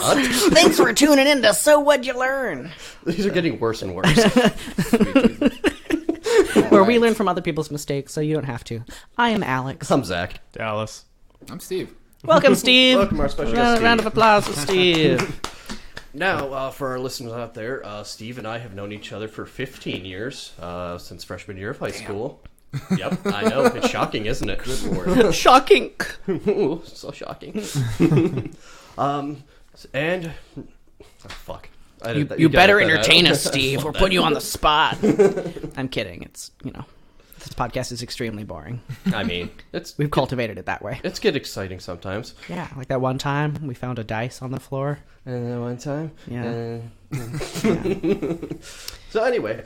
Thanks for tuning in to So What'd You Learn? These are getting worse and worse. Where we learn from other people's mistakes, so you don't have to. I am Alex. I'm Zach. Dallas. I'm Steve. Welcome, Steve. Welcome, our special guest, Steve. Round of applause for Steve. Now, for our listeners out there, Steve and I have known each other for 15 years, since freshman year of high school. Yep, I know. It's shocking, isn't it? Good Lord. Shocking. Ooh, so shocking. And... Oh, fuck. You better entertain us, Steve. We're putting you on the spot. I'm kidding. It's, this podcast is extremely boring. I mean, We've cultivated it that way. It's get exciting sometimes. Yeah, like that one time we found a dice on the floor. And then one time. Yeah. So anyway,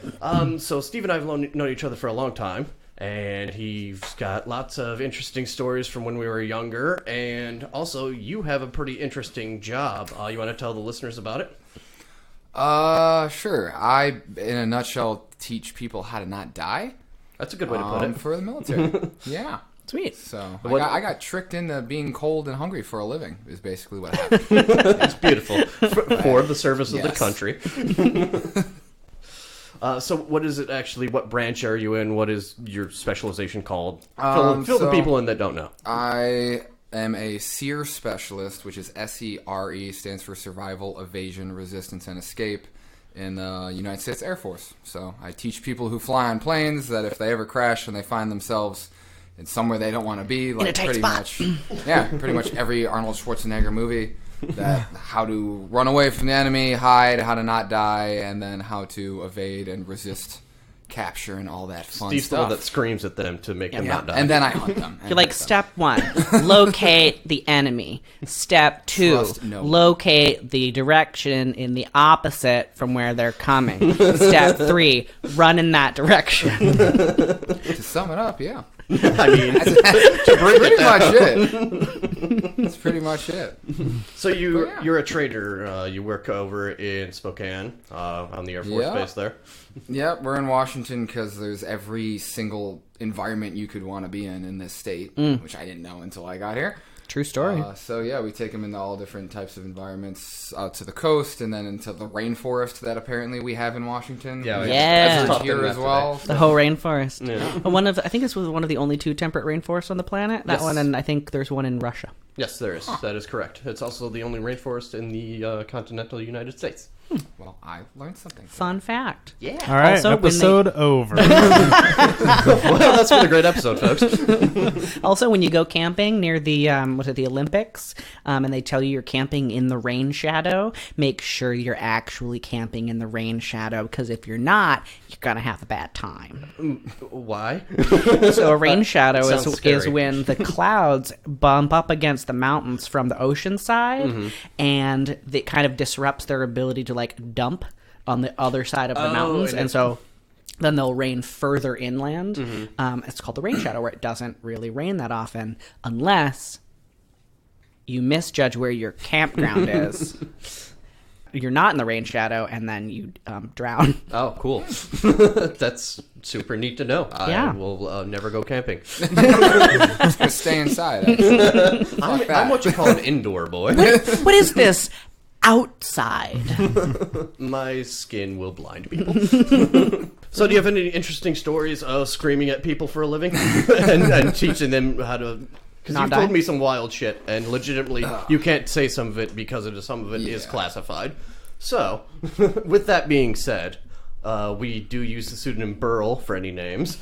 so Steve and I have known each other for a long time, and he's got lots of interesting stories from when we were younger, and also you have a pretty interesting job. You want to tell the listeners about it? Sure. I, in a nutshell, teach people how to not die. That's a good way to put it. For the military. Yeah. Sweet. So I got tricked into being cold and hungry for a living, is basically what happened. It's beautiful. For the service of the country. So what is it actually? What branch are you in? What is your specialization called? Fill the people in that don't know. I am a SERE specialist, which is SERE, stands for Survival, Evasion, Resistance, and Escape, in the United States Air Force. So I teach people who fly on planes that if they ever crash and they find themselves in somewhere they don't want to be, like pretty much every Arnold Schwarzenegger movie, that how to run away from the enemy, hide, how to not die, and then how to evade and resist capture and all that fun Steve's stuff. the one that screams at them to make them not die. And then I hunt them. You're like, step 1, locate the enemy. Step 2, locate the direction in the opposite from where they're coming. Step 3, run in that direction. To sum it up, yeah. I mean, to bring pretty it down. much it. That's pretty much it. So you're a trader. You work over in Spokane on the Air Force base there. Yep, we're in Washington because there's every single environment you could want to be in this state, which I didn't know until I got here. True story. So yeah, we take them into all different types of environments, out to the coast, and then into the rainforest that apparently we have in Washington. Yeah. Here as well. The whole rainforest. Yeah. I think this was one of the only 2 temperate rainforests on the planet. That one, and I think there's one in Russia. Yes, there is. That is correct. It's also the only rainforest in the continental United States. Well, I learned something. Fun fact. Yeah. All right, Also, episode over. Well, that's been a great episode, folks. Also, when you go camping near the the Olympics, and they tell you you're camping in the rain shadow, make sure you're actually camping in the rain shadow, because if you're not, you're gonna have a bad time. Why? So a rain shadow is scary. when the clouds bump up against the mountains from the ocean side, and it kind of disrupts their ability to dump on the other side of the mountains, and so then they'll rain further inland. It's called the rain shadow, where it doesn't really rain that often unless you misjudge where your campground is. You're not in the rain shadow, and then you drown. Oh, cool. That's super neat to know. I will never go camping. Just stay inside. I'm what you call an indoor boy. What is this? Outside. My skin will blind people. So do you have any interesting stories of screaming at people for a living and teaching them how to... Because you've told me some wild shit, and legitimately you can't say some of it because some of it is classified. So, with that being said, we do use the pseudonym Burl for any names.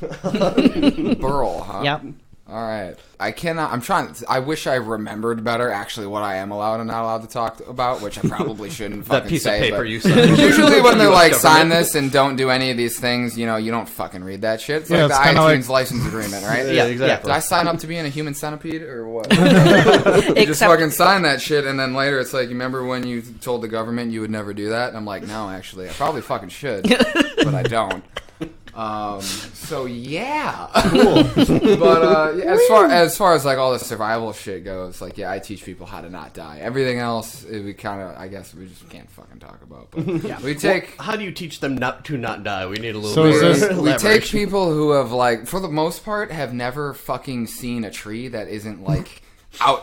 Burl, huh? Yep. All right. I wish I remembered better actually what I am allowed and not allowed to talk about, which I probably shouldn't fucking That piece say, of paper but you signed. usually when they're like, sign this and don't do any of these things, you don't fucking read that shit. It's like the iTunes license agreement, right? Yeah, exactly. Did I sign up to be in a human centipede or what? You just fucking sign that shit, and then later it's like, you remember when you told the government you would never do that? And I'm like, no, actually, I probably fucking should, but I don't. So yeah, cool. But as far as like all the survival shit goes, like I teach people how to not die. Everything else, we kind of, I guess, we just can't fucking talk about. But we take. How do you teach them not die? We need a little. So we take people who have for the most part, have never fucking seen a tree that isn't like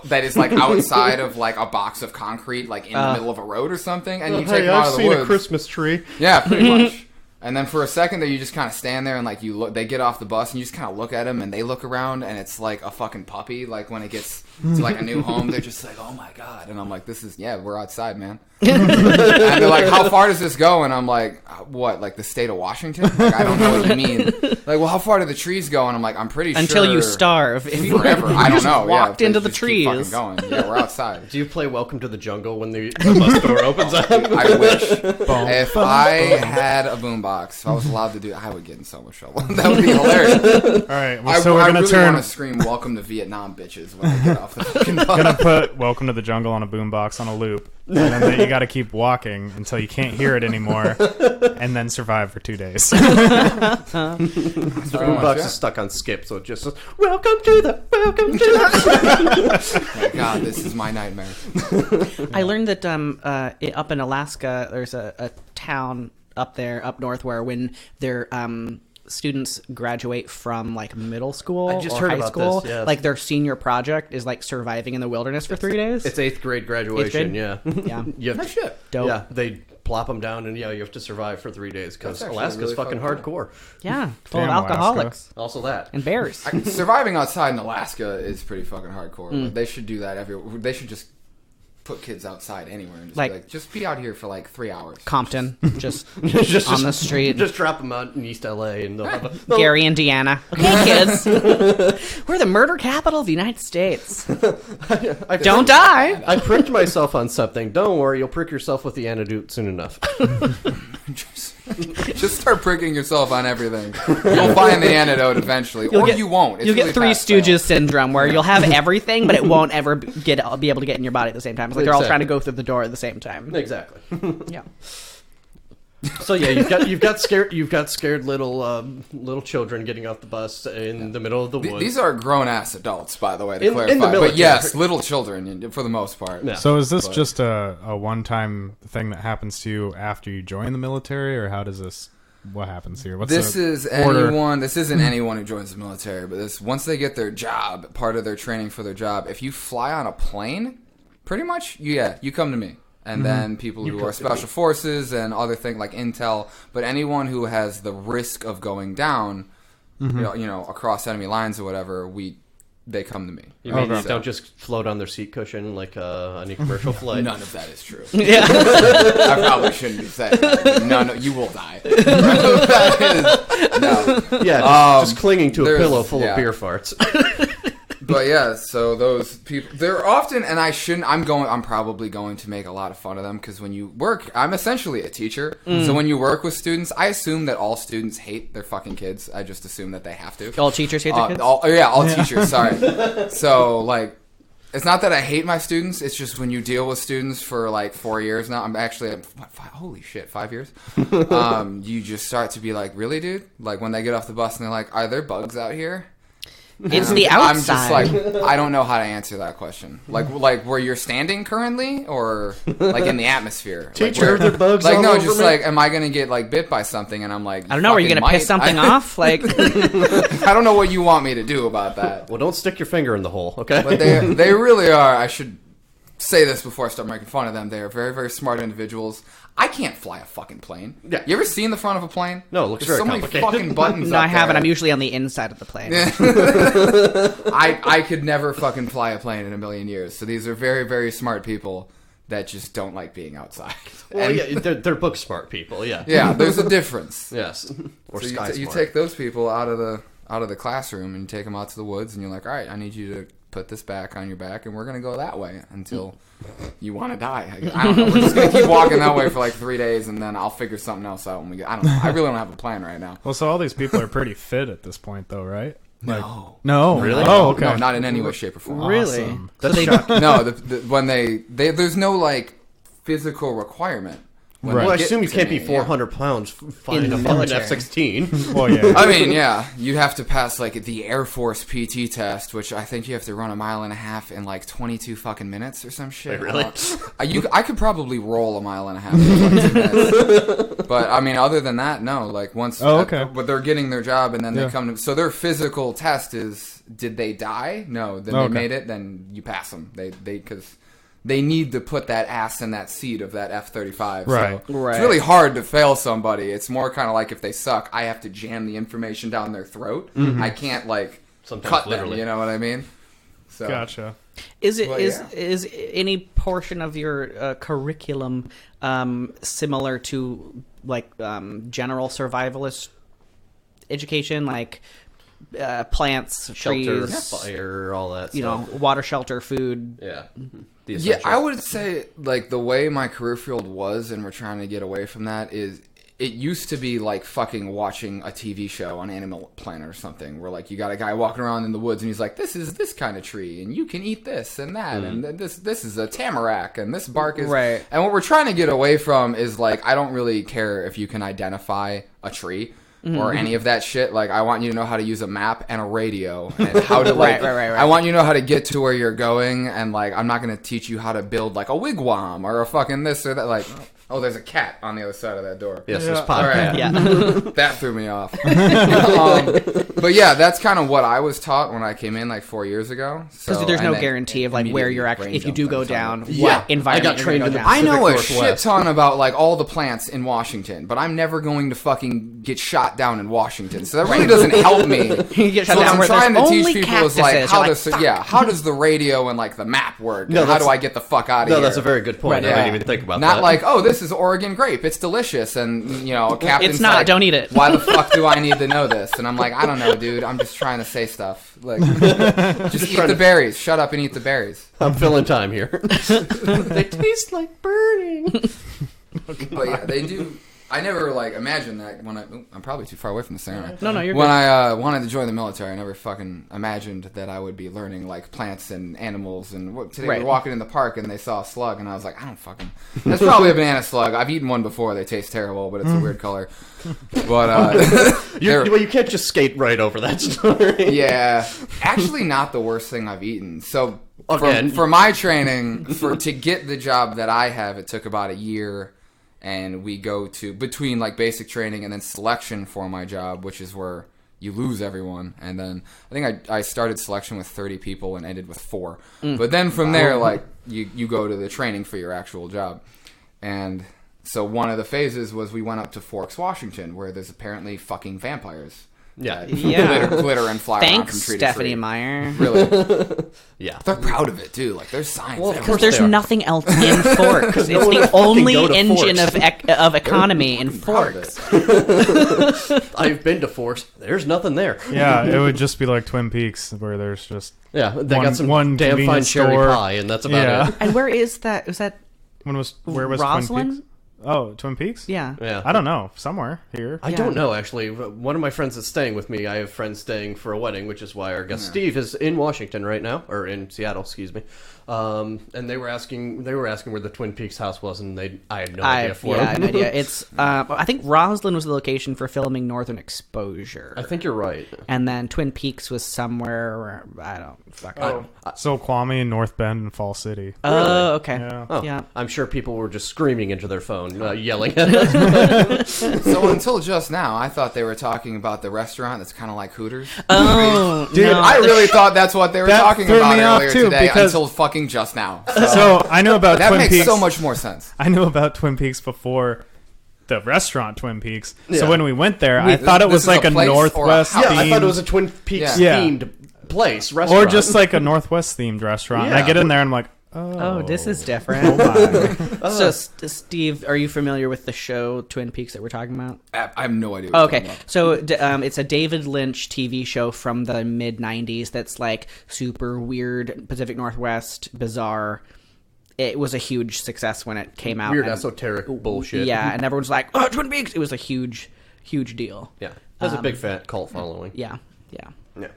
that is like outside of like a box of concrete, like in the middle of a road or something, and you take them out of the woods. I've seen a Christmas tree. Yeah, pretty much. And then for a second there, you just kind of stand there and like you look. They get off the bus and you just kind of look at them and they look around and it's like a fucking puppy. Like when it gets to like a new home, they're just like, oh my god. And I'm like, we're outside, man. And they're like, how far does this go? And I'm like, what? Like the state of Washington? Like, I don't know what you mean. Like, well, how far do the trees go? And I'm like, I'm pretty sure until you starve. If you forever. I don't know. Walked into the keep trees. fucking going. Yeah, we're outside. Do you play Welcome to the Jungle when the bus door opens up? I wish. If I had a boombox, if I was allowed to do it, I would get in so much trouble. That would be hilarious. All right, well, so we're gonna want to scream "Welcome to Vietnam, bitches" when I get off the fucking bus. Gonna put "Welcome to the Jungle" on a boombox on a loop, and then you got to keep walking until you can't hear it anymore, and then survive for 2 days. The boombox is stuck on skip, so it just says, welcome to the. My God, this is my nightmare. I learned that up in Alaska, there's a town up north where when their students graduate from like middle school or high school, like their senior project is like surviving in the wilderness for 3 days. It's 8th grade graduation. Yeah. No shit. Dope. Yeah, they plop them down and you have to survive for 3 days because Alaska's really fucking hardcore. Yeah, full of alcoholics. Also that. And bears. Surviving outside in Alaska is pretty fucking hardcore. They should do that everywhere. They should just put kids outside anywhere and just be out here for like 3 hours. Compton, just on the street. Just drop them out in East LA and they'll have a... Gary, Indiana. Okay, kids. We're the murder capital of the United States. Don't die. I pricked myself on something. Don't worry, you'll prick yourself with the antidote soon enough. Just start pricking yourself on everything. You'll find the antidote eventually, you won't. You'll get Three Stooges syndrome, where you'll have everything, but it won't ever be able to get in your body at the same time. It's like they're all trying to go through the door at the same time. Exactly. Yeah. So yeah, you've got scared little children getting off the bus in the middle of the woods. These are grown ass adults, by the way, to clarify. In the military. But yes, little children for the most part. Yeah. So is this just a one-time thing that happens to you after you join the military, or how does this? What happens here? This isn't anyone who joins the military, but once they get their job, part of their training for their job. If you fly on a plane, pretty much, you come to me. And then people who are special forces and other things like intel, but anyone who has the risk of going down, you know, across enemy lines or whatever, they come to me. You mean don't just float on their seat cushion like on a commercial flight? None of that is true. Yeah, I probably shouldn't be saying that. No, you will die. No. Yeah, just clinging to a pillow full of beer farts. But yeah, so those people, they're often, and I'm probably going to make a lot of fun of them, because when you work, I'm essentially a teacher, so when you work with students, I assume that all students hate their fucking kids. I just assume that they have to. All teachers hate their kids? All teachers, sorry. So, like, it's not that I hate my students, it's just when you deal with students for like 4 years now, holy shit, 5 years? You just start to be like, really, dude? Like, when they get off the bus and they're like, are there bugs out here? It's the outside. I'm just like, I don't know how to answer that question. Like where you're standing currently, or like in the atmosphere. Teacher, there bugs like all no, over just me? like, am I gonna get like bit by something? And I'm like, I don't know. Are you gonna piss something off? Like, I don't know what you want me to do about that. Well, don't stick your finger in the hole, okay? But they really are. I should say this before I start making fun of them. They are very, very smart individuals. I can't fly a fucking plane. Yeah. You ever seen the front of a plane? No, it looks very complicated. There's so many fucking buttons. No, I haven't. I'm usually on the inside of the plane. I could never fucking fly a plane in a million years. So these are very, very smart people that just don't like being outside. Well, yeah, they're book smart people. Yeah. Yeah, there's a difference. Yes. Or so sky you smart. take those people out of the classroom and you take them out to the woods, and you're like, all right, I need you to put this back on your back, and we're gonna go that way until you want to die. I don't know. We're just gonna keep walking that way for like 3 days, and then I'll figure something else out when we get. I don't know. I really don't have a plan right now. Well, so all these people are pretty fit at this point, though, right? No. Really? Oh, okay. No, not in any way, shape, or form. Really? That's shocking. No, when they there's no like physical requirement. Well, I assume you can't be 400 pounds flying a fucking F-16. Well, yeah. I mean, yeah, you have to pass like the Air Force PT test, which I think you have to run 1.5 miles in like 22 fucking minutes or some shit. Wait, really? I could probably roll 1.5 miles in 22 minutes. But I mean, other than that, no. Like once, but they're getting their job, and then they come to. So their physical test is: did they die? No. Then they made it. Then you pass them. They because. They need to put that ass in that seat of that F-35. Right. So it's really hard to fail somebody. It's more kind of like if they suck, I have to jam the information down their throat. Mm-hmm. I can't sometimes cut literally. them. You know what I mean? So. Gotcha. Is any portion of your curriculum similar to general survivalist education, like plants, shelter, trees, fire, all that stuff. You know, water, shelter, food. Yeah. Yeah, I would say the way my career field was, and we're trying to get away from that, is it used to be like fucking watching a TV show on Animal Planet or something, where you got a guy walking around in the woods and he's like, this is this kind of tree, and you can eat this and that, and this is a tamarack, and this bark is... Right. And what we're trying to get away from is I don't really care if you can identify a tree. Or any of that shit. I want you to know how to use a map and a radio, and how to right. I want you to know how to get to where you're going, and I'm not going to teach you how to build a wigwam or a fucking this or that. Oh, there's a cat on the other side of that door. Yes, there's pot. Right. Yeah. That threw me off. But yeah, that's kind of what I was taught when I came in 4 years ago. Because there's no guarantee of where you're actually, if you do go down, what environment I got trained in the I know a Northwest. shit ton about all the plants in Washington, but I'm never going to fucking get shot down in Washington. So that really doesn't help me. You get shot So what down I'm where trying there's to teach only people is cactuses. how does the radio and the map work? No, And how do I get the fuck out of here? No, that's a very good point. Right, I didn't even think about that. Not oh, this is Oregon grape. It's delicious. And, Captain's It's not. Don't eat it. Why the fuck do I need to know this? And I'm I don't know, dude. I'm just trying to say stuff. Just eat the berries. Shut up and eat the berries. I'm filling time here. They taste like burning. But yeah, they do. I never imagined that when I'm probably too far away from the center. No, you're when good. I wanted to join the military, I never fucking imagined that I would be learning plants and animals. And today we were walking in the park and they saw a slug, and I was I don't fucking. That's probably a banana slug. I've eaten one before. They taste terrible, but it's a weird color. But you can't just skate right over that story. Yeah, actually, not the worst thing I've eaten. So Again. for my training, to get the job that I have, it took about a year. And we go to between basic training and then selection for my job, which is where you lose everyone. And then I think I started selection with 30 people and ended with 4. But then from there, you go to the training for your actual job. And so one of the phases was we went up to Forks, Washington, where there's apparently fucking vampires. Yeah. Glitter and fly around from Thanks, tree to Stephanie tree. Meyer. Really? Yeah. They're proud of it, too. There's science Well, of there. Because there's nothing else in Forks. It's no one the would fucking only go to engine Forks. of economy in Proud of Forks. it. I've been to Forks. There's nothing there. Yeah, it would just be like Twin Peaks, where there's just Yeah, they one- got some one damn fine convenience cherry store. pie, and that's about it. And where is that? Is that where was Twin Roslyn? Peaks? Oh, Twin Peaks? Yeah. Yeah. I don't know, somewhere here. I don't know, actually. One of my friends that's staying with me, I have friends staying for a wedding, which is why our guest Steve is in Washington right now, or in Seattle, excuse me. And they were asking where the Twin Peaks house was, and I had no idea for I them. had no idea. It's I think Roslyn was the location for filming Northern Exposure. I think you're right. And then Twin Peaks was somewhere where I don't fucking. So Kwame, North Bend, and Fall City. Oh, okay. Yeah. Oh, Yeah. I'm sure people were just screaming into their phone, yelling at us. So until just now, I thought they were talking about the restaurant that's kind of like Hooters. Oh, Dude, no. I really thought that's what they were That talking threw about me off earlier too, today because- until fucking just now. So I knew about That Twin makes Peaks. so much more sense. I knew about Twin Peaks before the restaurant Twin Peaks. Yeah. So when we went there, I thought it this was is like a a place or a Northwest house? Yeah, I thought it themed- was a Twin Peaks Yeah. themed place, restaurant. or just like a Northwest themed restaurant. And I Yeah. get in there and I'm like, Oh, this is oh different. my. So, Steve, are you familiar with the show Twin Peaks that we're talking about? I have no idea. What Oh, you're okay, talking about. so it's a David Lynch TV show from the mid '90s that's like super weird, Pacific Northwest, bizarre. It was a huge success when it came out. weird and- esoteric bullshit. Yeah, and everyone's like, "Oh, Twin Peaks!" It was a huge deal. Yeah. Has a big fat cult following. Yeah. Yeah.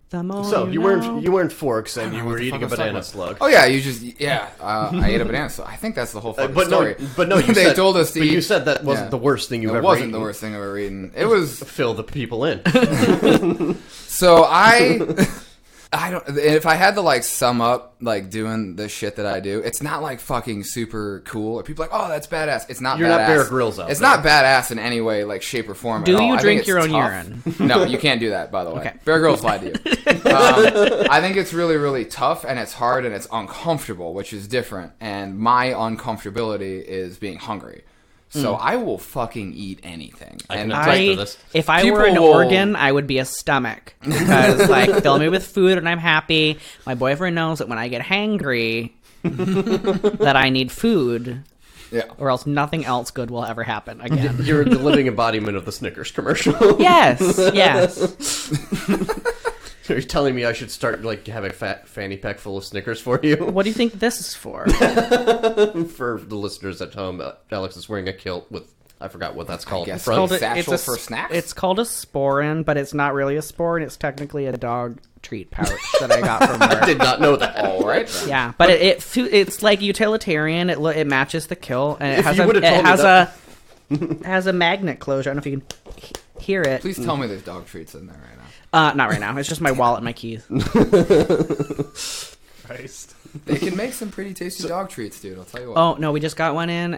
The more So you know. weren't forks and you were eating a banana slug. Oh yeah, I ate a banana slug. I think that's the whole fucking story. You they told us to eat. You said that wasn't the worst thing you've ever eaten. It wasn't the worst thing I've ever eaten. It was fill the people in. So I don't. If I had to like sum up like doing the shit that I do, it's not like fucking super cool. Or people are like, oh, that's badass. It's not. You're badass. not Bear Grylls out. It's there. not badass in any way, like shape or form. Do at all. you I drink think your it's own tough. urine? No, you can't do that. By the way, Okay. Bear Grylls lied to you. I think it's really, really tough, and it's hard, and it's uncomfortable, which is different. And my uncomfortability is being hungry. So I will fucking eat anything. If I were an organ, I would be a stomach because like fill me with food and I'm happy. My boyfriend knows that when I get hangry, that I need food. Yeah. Or else nothing else good will ever happen again. You're the living embodiment of the Snickers commercial. Yes. You're telling me I should start like have a fat fanny pack full of Snickers for you? What do you think this is for? For the listeners at home, Alex is wearing a kilt with, I forgot what that's called. It's Front. called a satchel for snacks? It's called a sporin, but it's not really a sporin. It's technically a dog treat pouch that I got from her. I did not know that. All right. Yeah, but it's like utilitarian. It matches the kilt, and it has a magnet closure. I don't know if you can hear it. Please tell me there's dog treats in there right now. Not right now. It's just my wallet and my keys. Christ. They can make some pretty tasty dog treats, dude. I'll tell you what. Oh no, we just got one in.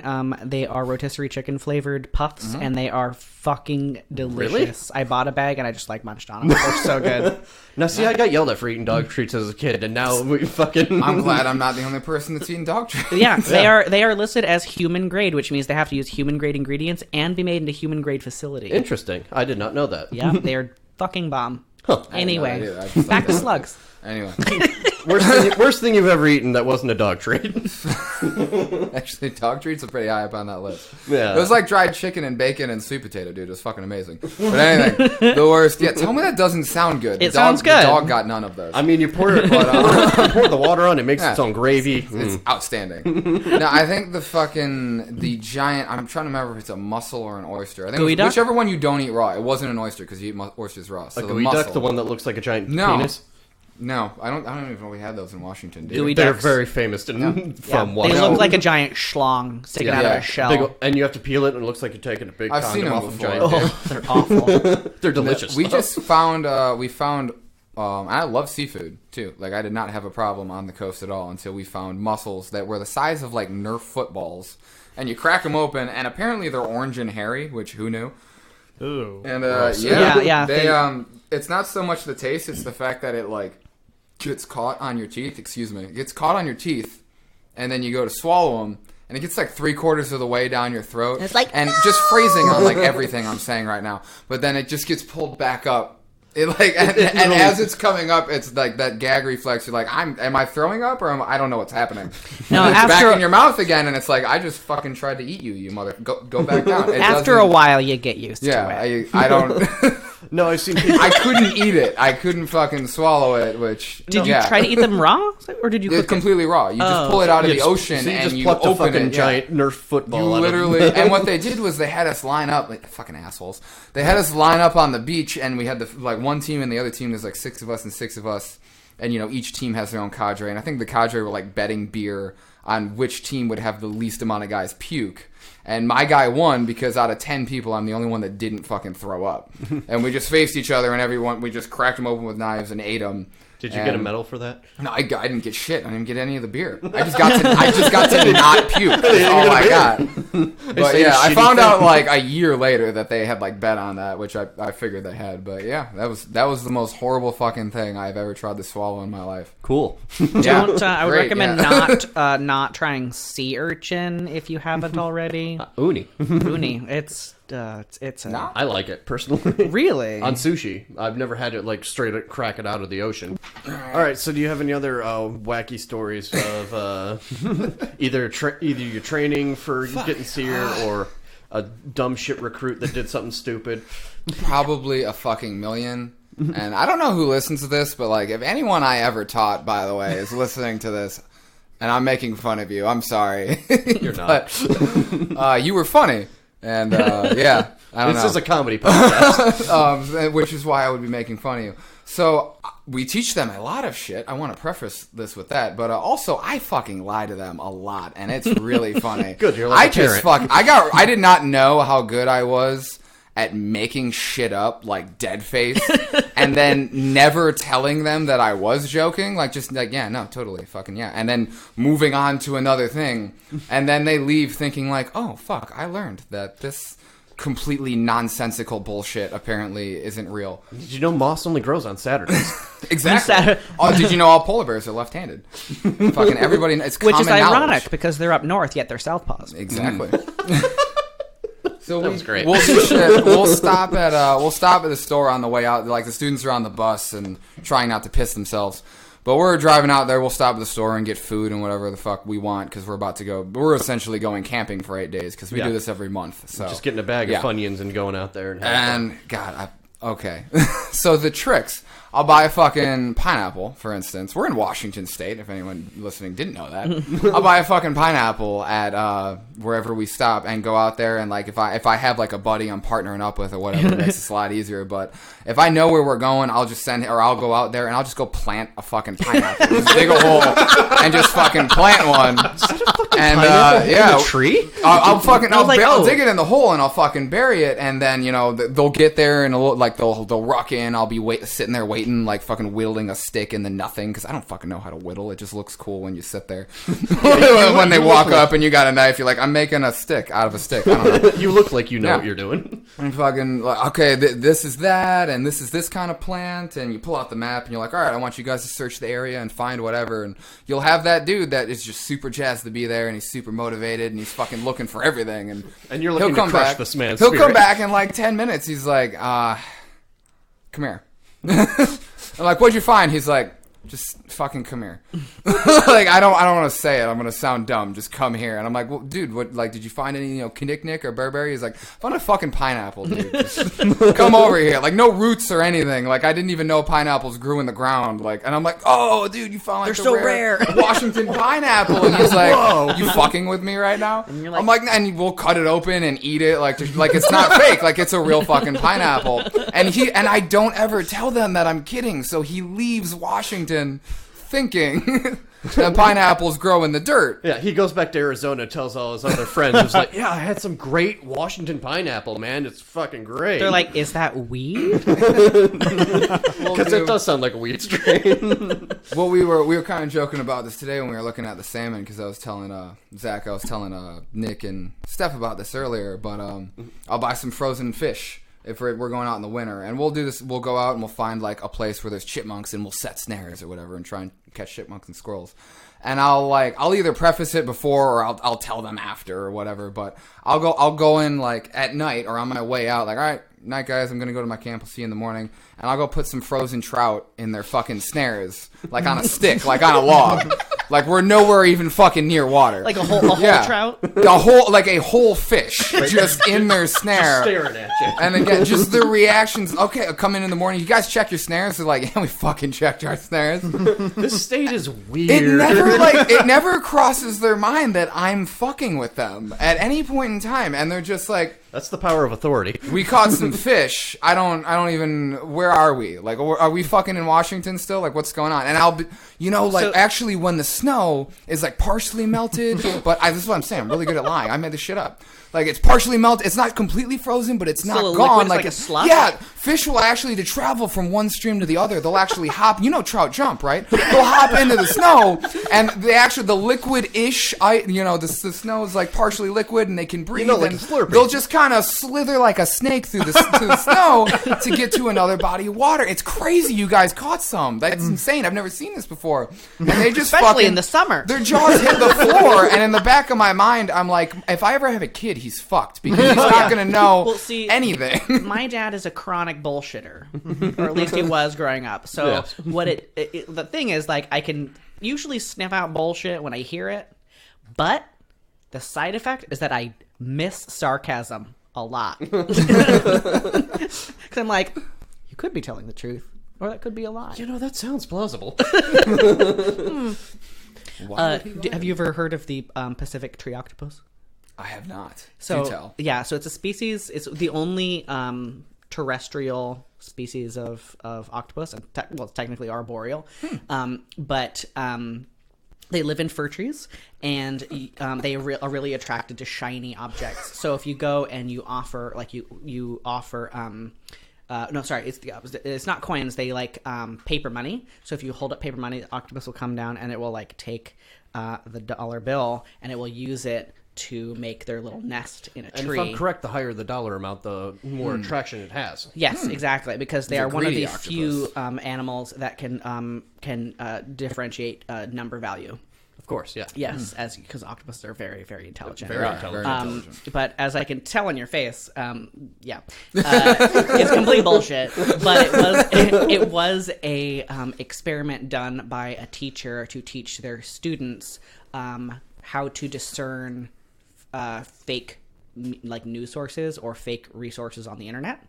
They are rotisserie chicken flavored puffs, and they are fucking delicious. Really? I bought a bag and I just like munched on them. They're so good. Now, see, I got yelled at for eating dog treats as a kid, and now we fucking. I'm glad I'm not the only person that's eating dog treats. Yeah, they are listed as human grade, which means they have to use human grade ingredients and be made in a human grade facility. Interesting. I did not know that. Yeah, they are fucking bomb. Huh. Anyway, back to slugs. Anyway. Worst thing you've ever eaten that wasn't a dog treat. Actually, dog treats are pretty high up on that list. Yeah. It was like dried chicken and bacon and sweet potato, dude. It was fucking amazing. But anything, the worst. Yeah, tell me that doesn't sound good. It sounds good. The dog got none of those. I mean, you pour it, pour the water on, it makes its own gravy. It's outstanding. No, I think the giant, I'm trying to remember if it's a mussel or an oyster. I think Gooey duck? whichever one you don't eat raw. It wasn't an oyster because you eat oysters raw. So A gooey duck, the one that looks like a giant penis? No, I don't even know we had those in Washington. Gooey They're ducks. very famous from They Washington. look like a giant schlong sticking out of a shell. And you have to peel it, and it looks like you're taking a big I've seen condom them off of before. giant dick. Oh, they're awful. They're delicious. We just found, I love seafood too. Like I did not have a problem on the coast at all until we found mussels that were the size of like Nerf footballs. And you crack them open, and apparently they're orange and hairy, which who knew? Ooh. And Yeah. They it's not so much the taste; it's the fact that it like gets caught on your teeth. It gets caught on your teeth, and then you go to swallow them, and it gets like 3/4 of the way down your throat. It's like, and just phrasing on like everything I'm saying right now, but then it just gets pulled back up. It like and as it's coming up, it's like that gag reflex. You're like, am I throwing up or I don't know what's happening. No, and it's after back in your mouth again, and it's like I just fucking tried to eat you, you mother. Go back down. after a while, you get used to it. I don't. No, I've seen people. I couldn't eat it. I couldn't fucking swallow it. Which Did you try to eat them raw, or did you cook It's completely raw. You just pull it out of the ocean So you and just you plucked a open fucking it. giant Nerf football. You out of literally, it. and what they did was they had us line up, like fucking assholes. They had us line up on the beach, and we had one team and the other team. There's like 6 of us and 6 of us, and each team has their own cadre. And I think the cadre were like betting beer on which team would have the least amount of guys puke. And my guy won because out of 10 people, I'm the only one that didn't fucking throw up. And we just faced each other, and we just cracked them open with knives and ate them. Did you get a medal for that? No, I didn't get shit. I didn't get any of the beer. I just got to not puke. That's all I got. But yeah, I found out like a year later that they had like bet on that, which I figured they had. But yeah, that was the most horrible fucking thing I've ever tried to swallow in my life. Cool. I would Great, recommend yeah. not trying sea urchin if you haven't already. Uni. Uni, it's No. I like it personally. really On sushi, I've never had it like straight crack it out of the ocean. All right, so do you have any other wacky stories of either your training for getting SERE or a dumb shit recruit that did something stupid? Probably a fucking million. And I don't know who listens to this, but like if anyone I ever taught, by the way, is listening to this, and I'm making fun of you, I'm sorry. You're not. But, you were funny. And yeah, I don't know. This is a comedy podcast. Which is why I would be making fun of you. So we teach them a lot of shit. I want to preface this with that, but also I fucking lie to them a lot, and it's really funny. Good, you're like a parent. I did not know how good I was at making shit up, like dead face, and then never telling them that I was joking, like just like, yeah, no, totally, fucking yeah, and then moving on to another thing, and then they leave thinking like, oh fuck, I learned that this completely nonsensical bullshit apparently isn't real. Did you know moss only grows on Saturdays? Exactly. Oh, did you know all polar bears are left-handed? Fucking everybody. It's common which is ironic knowledge. Because they're up north, yet they're southpaws. Exactly. So that was great. We'll do shit. We'll stop at the store on the way out. Like the students are on the bus and trying not to piss themselves. But we're driving out there. We'll stop at the store and get food and whatever the fuck we want because we're about to go. We're essentially going camping for 8 days because we do this every month. So just getting a bag of Funyuns and going out there okay. So the tricks. I'll buy a fucking pineapple, for instance. We're in Washington State, if anyone listening didn't know that. I'll buy a fucking pineapple at wherever we stop and go out there and, like, if I have, like, a buddy I'm partnering up with or whatever, it makes it a lot easier. But if I know where we're going, I'll just I'll go out there and I'll just go plant a fucking pineapple. Just dig a hole and just fucking plant one. And, in a tree? I'll dig it in the hole and I'll fucking bury it. And then, you know, they'll get there and they'll ruck in. I'll be sitting there waiting, like fucking whittling a stick in the nothing because I don't fucking know how to whittle. It just looks cool when you sit there. When they walk up and you got a knife, you're like, I'm making a stick out of a stick. I don't know. You look like you know what you're doing. And fucking like, okay, this is that, and this is this kind of plant, and you pull out the map and you're like, all right, I want you guys to search the area and find whatever, and you'll have that dude that is just super jazzed to be there, and he's super motivated, and he's fucking looking for everything, and you're looking to crush this man's He'll spirit. come back in like 10 minutes. He's like, come here. I'm like, what'd you find? He's like, just fucking come here. Like, I don't want to say it. I'm gonna sound dumb. Just come here. And I'm like, well, dude, what? Like, did you find any, Kinnicknick or Burberry? He's like, found a fucking pineapple, dude. Just come over here. Like, no roots or anything. Like, I didn't even know pineapples grew in the ground. Like, and I'm like, oh, dude, you found like they're so rare Washington pineapple. And he's like, whoa, you fucking with me right now? And you're like, I'm like, and we'll cut it open and eat it. Like it's not fake. Like, it's a real fucking pineapple. And I don't ever tell them that I'm kidding. So he leaves Washington thinking that pineapples grow in the dirt. Yeah, he goes back to Arizona, tells all his other friends, he's like, yeah, I had some great Washington pineapple, man. It's fucking great. They're like, is that weed? Because it does sound like a weed strain. Well, we were kind of joking about this today when we were looking at the salmon, because I was telling Zach, I was telling Nick and Steph about this earlier, but I'll buy some frozen fish if we're going out in the winter, and we'll do this. We'll go out and we'll find like a place where there's chipmunks, and we'll set snares or whatever and try and catch chipmunks and squirrels. And I'll either preface it before or I'll tell them after or whatever. But I'll go in like at night or on my way out, like, all right, night guys, I'm gonna go to my camp. I'll see you in the morning. And I'll go put some frozen trout in their fucking snares, like on a stick, like on a log. Like, we're nowhere even fucking near water. Like a whole trout? A whole fish just in their snare. Just staring at you. And again, just the reactions. Okay, I'll come in the morning. You guys check your snares? They're like, yeah, we fucking checked our snares. This state is weird. It never crosses their mind that I'm fucking with them at any point in time. And they're just like, that's the power of authority. We caught some fish. I don't even, where are we? Like, are we fucking in Washington still? Like, what's going on? And I'll be, actually when the snow is like partially melted, but this is what I'm saying. I'm really good at lying. I made this shit up. Like, it's partially melted. It's not completely frozen, but it's not gone. Like a slush? Yeah, fish will actually, to travel from one stream to the other, they'll actually hop. You know trout jump, right? They'll hop into the snow, and the liquid-ish, the snow is like partially liquid, and they can breathe. Like and Slurpee. They'll just kind of slither like a snake through the snow to get to another body of water. It's crazy. You guys caught some. That's insane. I've never seen this before. And they just especially in the summer. Their jaws hit the floor, and in the back of my mind, I'm like, if I ever have a kid, he's fucked because he's not going to know anything. My dad is a chronic bullshitter, or at least he was growing up. So yes. The thing is, like, I can usually sniff out bullshit when I hear it, but the side effect is that I miss sarcasm a lot. Because I'm like, you could be telling the truth, or that could be a lie. That sounds plausible. Have you ever heard of the Pacific tree octopus? I have not. So Do tell. yeah, so it's a species. It's the only terrestrial species of octopus. And it's technically arboreal, but they live in fir trees, and they are really attracted to shiny objects. So if you go and you offer, like you offer, no, sorry, it's the opposite. It's not coins. They like paper money. So if you hold up paper money, the octopus will come down and it will like take the dollar bill and it will use it to make their little nest in a tree. And if I'm correct, the higher the dollar amount, the more attraction it has. Yes, exactly, because they are one of the octopus. few animals that can differentiate number value. Of course, yeah. Yes, because octopuses are very, very intelligent. Very intelligent. But as I can tell on your face, it's complete bullshit. But it was a experiment done by a teacher to teach their students how to discern fake like news sources or fake resources on the internet.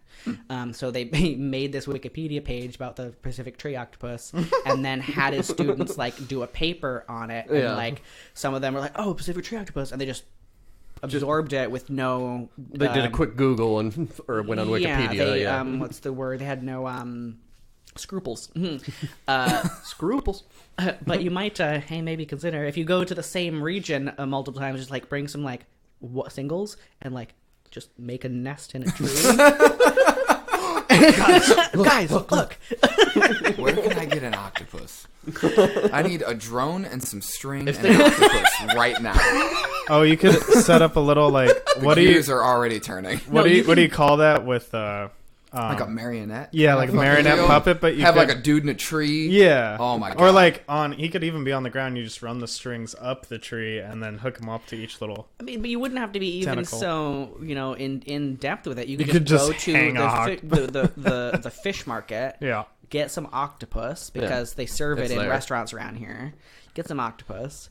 So they made this Wikipedia page about the Pacific tree octopus and then had his students like do a paper on it. And like some of them were like, oh, Pacific tree octopus. And they just absorbed it with no... They did a quick Google or went on Wikipedia. What's the word? They had no scruples. Scruples. But you might, maybe consider if you go to the same region multiple times, just like bring some like singles and like just make a nest in a tree. guys, look. Where can I get an octopus? I need a drone and some string and an octopus right now. Oh, you could set up a little like The gears are already turning. What do you call that with Like a marionette? Yeah, like a marionette puppet, but you have could, like a dude in a tree. Yeah. Oh my god. Or like he could even be on the ground. You just run the strings up the tree and then hook them up to each little. I mean, but you wouldn't have to be even tentacle. so in depth with it. You could just go to the fish market. Yeah. Get some octopus because they serve it in restaurants around here. Get some octopus.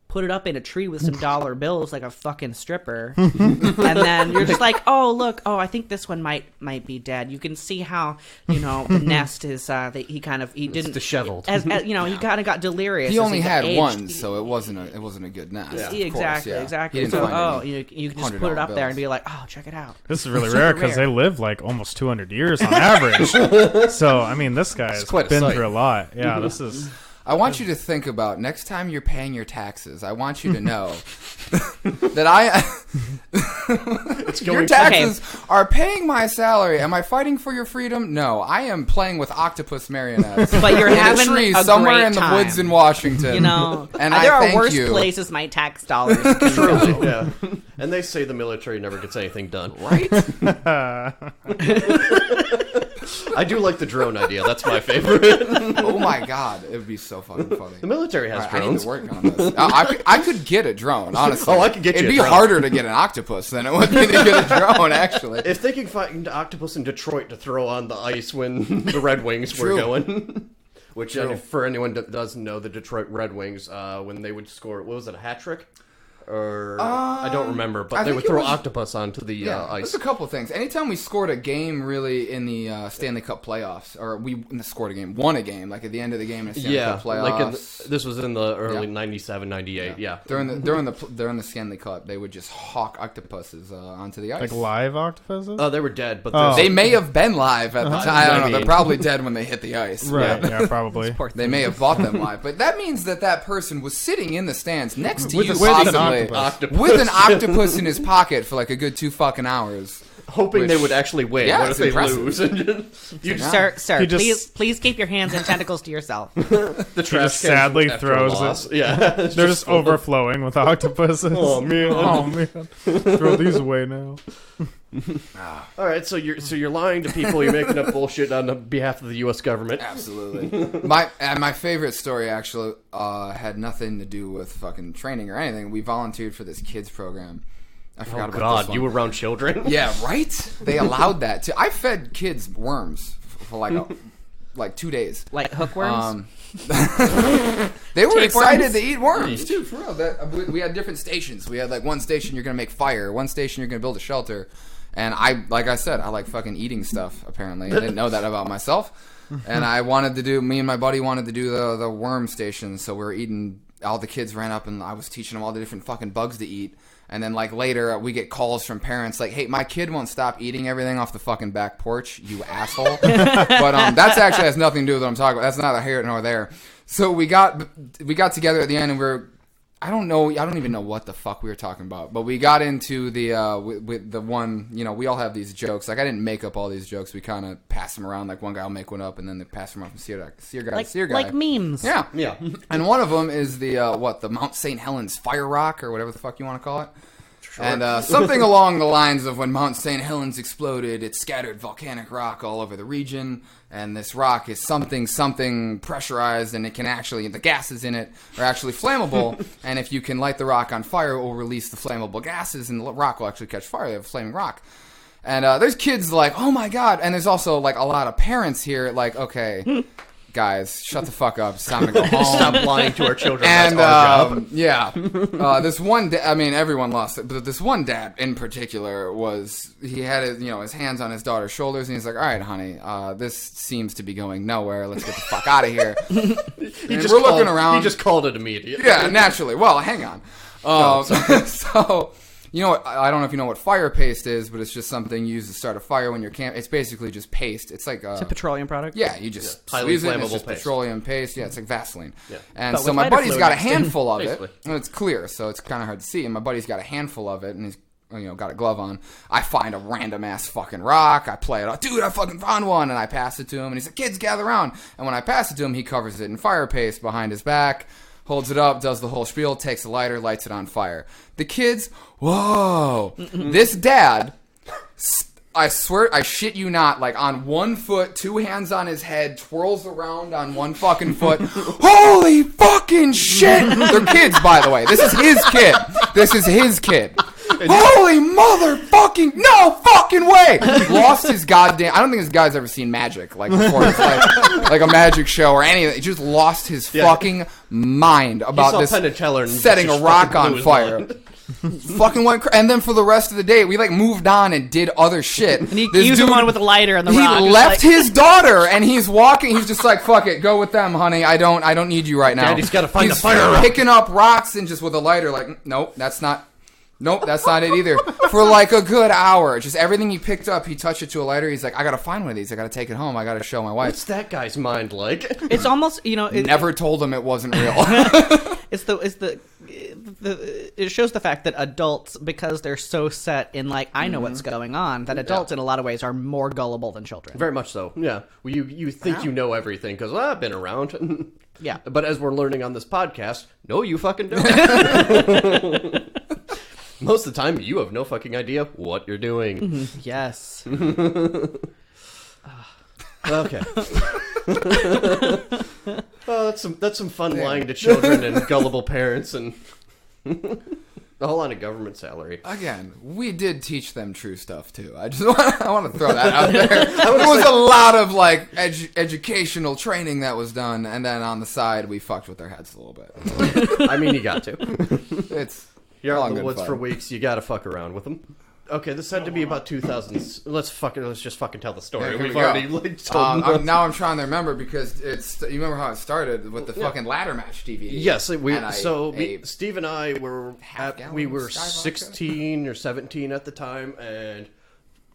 Put it up in a tree with some dollar bills like a fucking stripper. And then you're just like, oh, look. Oh, I think this one might be dead. You can see how, the nest is, he didn't... disheveled. He kind of got delirious. He only had one, so it wasn't a good nest. Yeah. Exactly. You So, you can just put it up there and be like, oh, check it out. This is really rare because they live like almost 200 years on average. So, I mean, this guy's been through a lot. Yeah, this is... I want you to think about next time you're paying your taxes. I want you to know that your taxes are paying my salary. Am I fighting for your freedom? No, I am playing with octopus marionettes. But you're having a somewhere great in the time. woods in Washington. And there are worse places my tax dollars can go. Yeah, and they say the military never gets anything done. Right? I do like the drone idea. That's my favorite. Oh my god, it would be so fucking funny. The military has drones. I need to work on this. I could get a drone, honestly. Oh, I could get you a drone. It'd be harder to get an octopus than it would be to get a drone, actually. If they can find octopus in Detroit to throw on the ice when the Red Wings were going. Which, for anyone that doesn't know, the Detroit Red Wings, when they would score, what was it, a hat trick? Or I don't remember, but they would throw octopus onto the ice. There's a couple of things. Anytime we scored a game, really, in the Stanley Cup playoffs, or we scored a game, won a game, like at the end of the game in the Stanley Cup playoffs. This was in the early 97, 98. Yeah. During the Stanley Cup, they would just hawk octopuses onto the ice. Like live octopuses? Oh, they were dead, but they may have been live at the time. I don't know. They're probably dead when they hit the ice. Right? Yeah, probably. They may have bought them live, but that means that person was sitting in the stands next to you, with an octopus in his pocket for like a good 2 fucking hours. Hoping they would actually win. Yeah, what if they impressive. lose? Sir, please keep your hands and tentacles to yourself. The trash just sadly throws it. Yeah. They're just overflowing with octopuses. Oh, man. Throw these away now. All right, so you're lying to people. You're making up bullshit on behalf of the U.S. government. Absolutely. My favorite story actually had nothing to do with fucking training or anything. We volunteered for this kids program. I forgot about this one. You were around children? Yeah, right? They allowed that too. I fed kids worms for like 2 days. Like hookworms? They were excited to eat worms too, for real. We had different stations. We had like one station you're gonna make fire, one station you're gonna build a shelter. And like I said, I like fucking eating stuff, apparently. I didn't know that about myself. And me and my buddy wanted to do the worm station, so we were eating, all the kids ran up and I was teaching them all the different fucking bugs to eat. And then, like, later, we get calls from parents like, hey, my kid won't stop eating everything off the fucking back porch, you asshole. But that's actually has nothing to do with what I'm talking about. That's neither here nor there. So we got together at the end, and I don't even know what the fuck we were talking about. But we got into with the one, we all have these jokes. Like, I didn't make up all these jokes. We kind of pass them around. Like, one guy will make one up, and then they pass them around from SERE guy to SERE guy. Like memes. Yeah. And one of them is the Mount St. Helens Fire Rock, or whatever the fuck you want to call it. Sure. And something along the lines of when Mount St. Helens exploded, it scattered volcanic rock all over the region, and this rock is something pressurized, and it can actually, the gases in it are actually flammable, and if you can light the rock on fire, it will release the flammable gases, and the rock will actually catch fire. They have a flaming rock. And there's kids like, oh my god, and there's also like a lot of parents here like, okay, guys, shut the fuck up. It's time to go home. Stop lying to our children. And that's our job. yeah, this one. Everyone lost it, but this one dad in particular he had his hands on his daughter's shoulders, and he's like, "All right, honey, this seems to be going nowhere. Let's get the fuck out of here." We're looking around. He just called it immediately. Yeah, naturally. Well, hang on. So. I don't know if you know what fire paste is, but it's just something you use to start a fire when you're It's basically just paste. It's like it's a petroleum product. Yeah, you just highly squeeze it. It's just paste. Petroleum paste. Yeah, it's like Vaseline. Yeah. And but so my buddy's got a fluid handful of it. And it's clear, so it's kind of hard to see. And my buddy's got a handful of it, and he's got a glove on. I find a random ass fucking rock. I play it. Dude, I fucking found one, and I pass it to him. And he's like, "Kids, gather around." And when I pass it to him, he covers it in fire paste behind his back. Holds it up, does the whole spiel, takes a lighter, lights it on fire. The kids, whoa. This dad, I swear, I shit you not, like on one foot, two hands on his head, twirls around on one fucking foot. Holy fucking shit! They're kids, by the way. This is his kid. Holy motherfucking no fucking way! Lost his goddamn. I don't think this guy's ever seen magic like before. It's like a magic show or anything. He just lost his fucking mind about this setting a rock on fire. Fucking went and then for the rest of the day we like moved on and did other shit. And he used him on with a lighter and the rock. He left his daughter and he's walking. He's just like, fuck it, go with them, honey. I don't need you right now. Daddy's got to find the fire rock. Picking up rocks and just with a lighter, like, nope, that's not it either. For like a good hour. Just everything he picked up, he touched it to a lighter. He's like, I gotta find one of these. I gotta take it home. I gotta show my wife. What's that guy's mind like? It's almost, never told him it wasn't real. It shows the fact that adults, because they're so set in like, I know what's going on, that adults in a lot of ways are more gullible than children. Very much so. Yeah. Well, you think you know everything because I've been around. Yeah. But as we're learning on this podcast, no, you fucking don't. Most of the time, you have no fucking idea what you're doing. Yes. Okay. Oh, that's some fun lying to children and gullible parents and a whole lot of government salary. Again, we did teach them true stuff too. I want to throw that out there. There was a lot of like educational training that was done, and then on the side we fucked with their heads a little bit. I mean, you got to. You're out in the woods for weeks. You gotta fuck around with them. Okay, this had to be about 2000. Let's just fucking tell the story. Yeah, We've already told now I'm trying to remember because you remember how it started with the fucking ladder match DVD. Yes, Steve and I were 16 or 17 at the time, and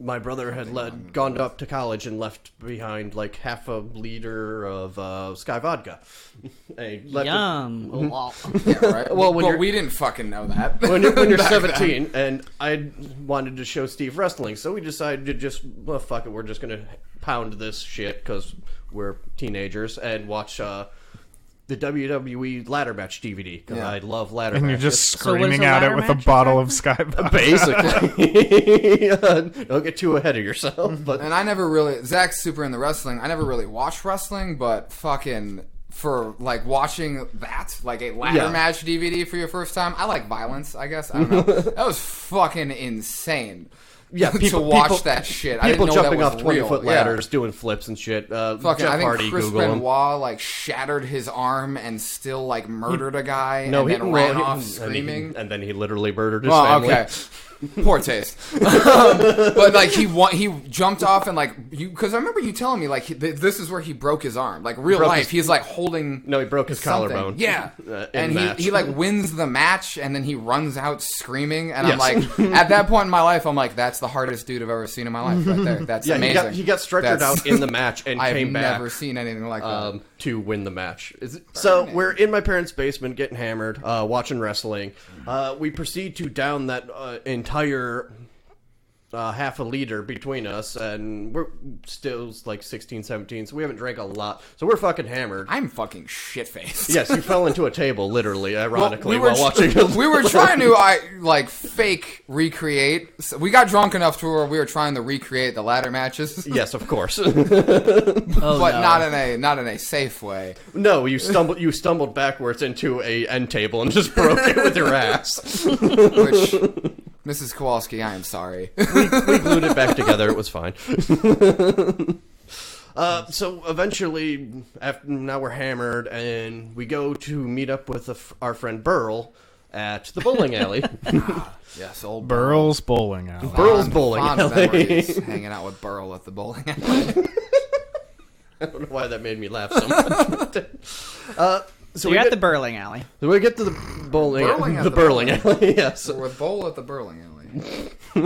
my brother had gone up to college and left behind like half a liter of Sky vodka. Yum. Yeah, right. Well, we didn't fucking know that. When you're 17, and I wanted to show Steve wrestling, so we decided to just, well, fuck it, we're just going to pound this shit because we're teenagers and watch the WWE ladder match DVD because I love ladder matches. And you're just screaming at it with a bottle of Sky vodka. Basically. Don't get too ahead of yourself. But and I never really, Zach's super into wrestling. I never really watched wrestling, but fucking for like watching that, like a ladder match DVD for your first time, I like violence, I guess. I don't know. That was fucking insane. Yeah, to watch that shit. I didn't know jumping that was off 20-foot ladders, doing flips and shit. Fucking, Jeff I think Hardy, Chris Google him. Benoit like shattered his arm and still like murdered a guy. No, and he then ran off screaming. And then he literally murdered his family. Okay. Poor taste. But like he jumped off and like because I remember you telling me like this is where he broke his arm. Like real life, he's like holding. No, he broke his collarbone. Yeah, and he like wins the match, and then he runs out screaming. And yes. I'm like, at that point in my life, I'm like, that's the hardest dude I've ever seen in my life. Right there, that's amazing. He got stretchered out in the match and came back. I've never seen anything like that. To win the match. So we're in my parents' basement getting hammered, watching wrestling. We proceed to down that entire half a liter between us, and we're still like 16, 17, so we haven't drank a lot. So we're fucking hammered. I'm fucking shit-faced. Yes, you fell into a table, literally, ironically, while watching. We were trying to, fake recreate. So we got drunk enough to where we were trying to recreate the ladder matches. Yes, of course. But not in a safe way. No, you stumbled backwards into a end table and just broke it with your ass. Which, Mrs. Kowalski, I am sorry. We glued it back together. It was fine. So eventually, now we're hammered, and we go to meet up with our friend Burl at the bowling alley. Yes, old Burl's bowling alley. Burl's bowling alley. Memories, hanging out with Burl at the bowling alley. I don't know why that made me laugh so much. So you're at the Burling Alley. So we get to the bowling alley. Yes. We're with Bowl at the bowling alley.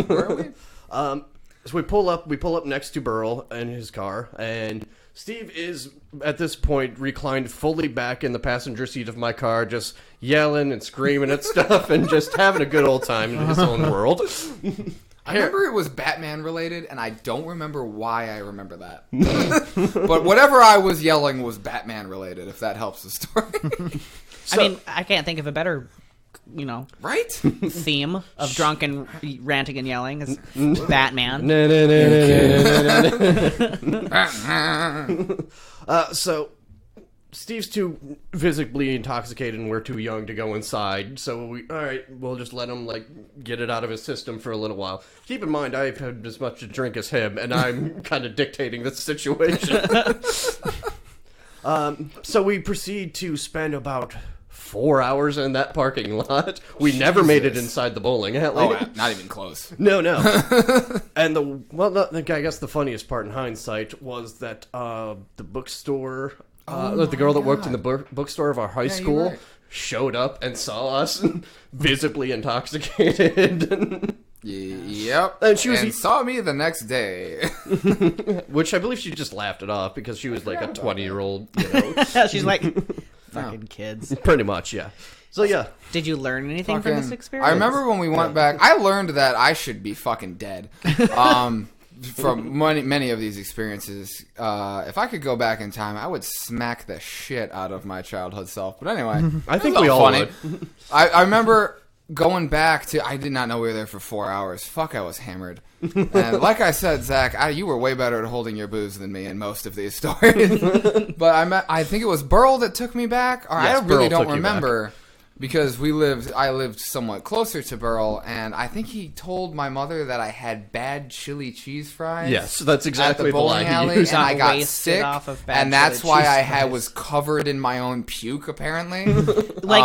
Where are we? So we pull up next to Burl in his car, and Steve is at this point reclined fully back in the passenger seat of my car, just yelling and screaming at stuff and just having a good old time in his own world. I remember it was Batman related, and I don't remember why I remember that. But whatever I was yelling was Batman related, if that helps the story. I mean, I can't think of a better, right? theme of drunken ranting and yelling is Batman. So Steve's too visibly intoxicated and we're too young to go inside, so we'll just let him get it out of his system for a little while. Keep in mind, I've had as much to drink as him, and I'm kind of dictating the situation. So we proceed to spend about 4 hours in that parking lot. We never made it inside the bowling alley. Oh, not even close. No. And I guess the funniest part in hindsight was that the bookstore... the girl that worked in the bookstore of our high school showed up and saw us visibly intoxicated. Yep. And saw me the next day. Which I believe she just laughed it off because she was like a 20-year-old, She's like, fucking kids. Pretty much, yeah. So, yeah. Did you learn anything from this experience? I remember when we went back, I learned that I should be fucking dead. From many of these experiences, if I could go back in time, I would smack the shit out of my childhood self. But anyway, I think we all would. I remember going back to... I did not know we were there for 4 hours. Fuck, I was hammered. And like I said, Zach, you were way better at holding your booze than me in most of these stories. But I think it was Burl that took me back. Or yes, I really don't remember. Because I lived somewhat closer to Burl, and I think he told my mother that I had bad chili cheese fries. Yes, that's exactly at the bowling alley, and I got sick, and that's why I was covered in my own puke, apparently.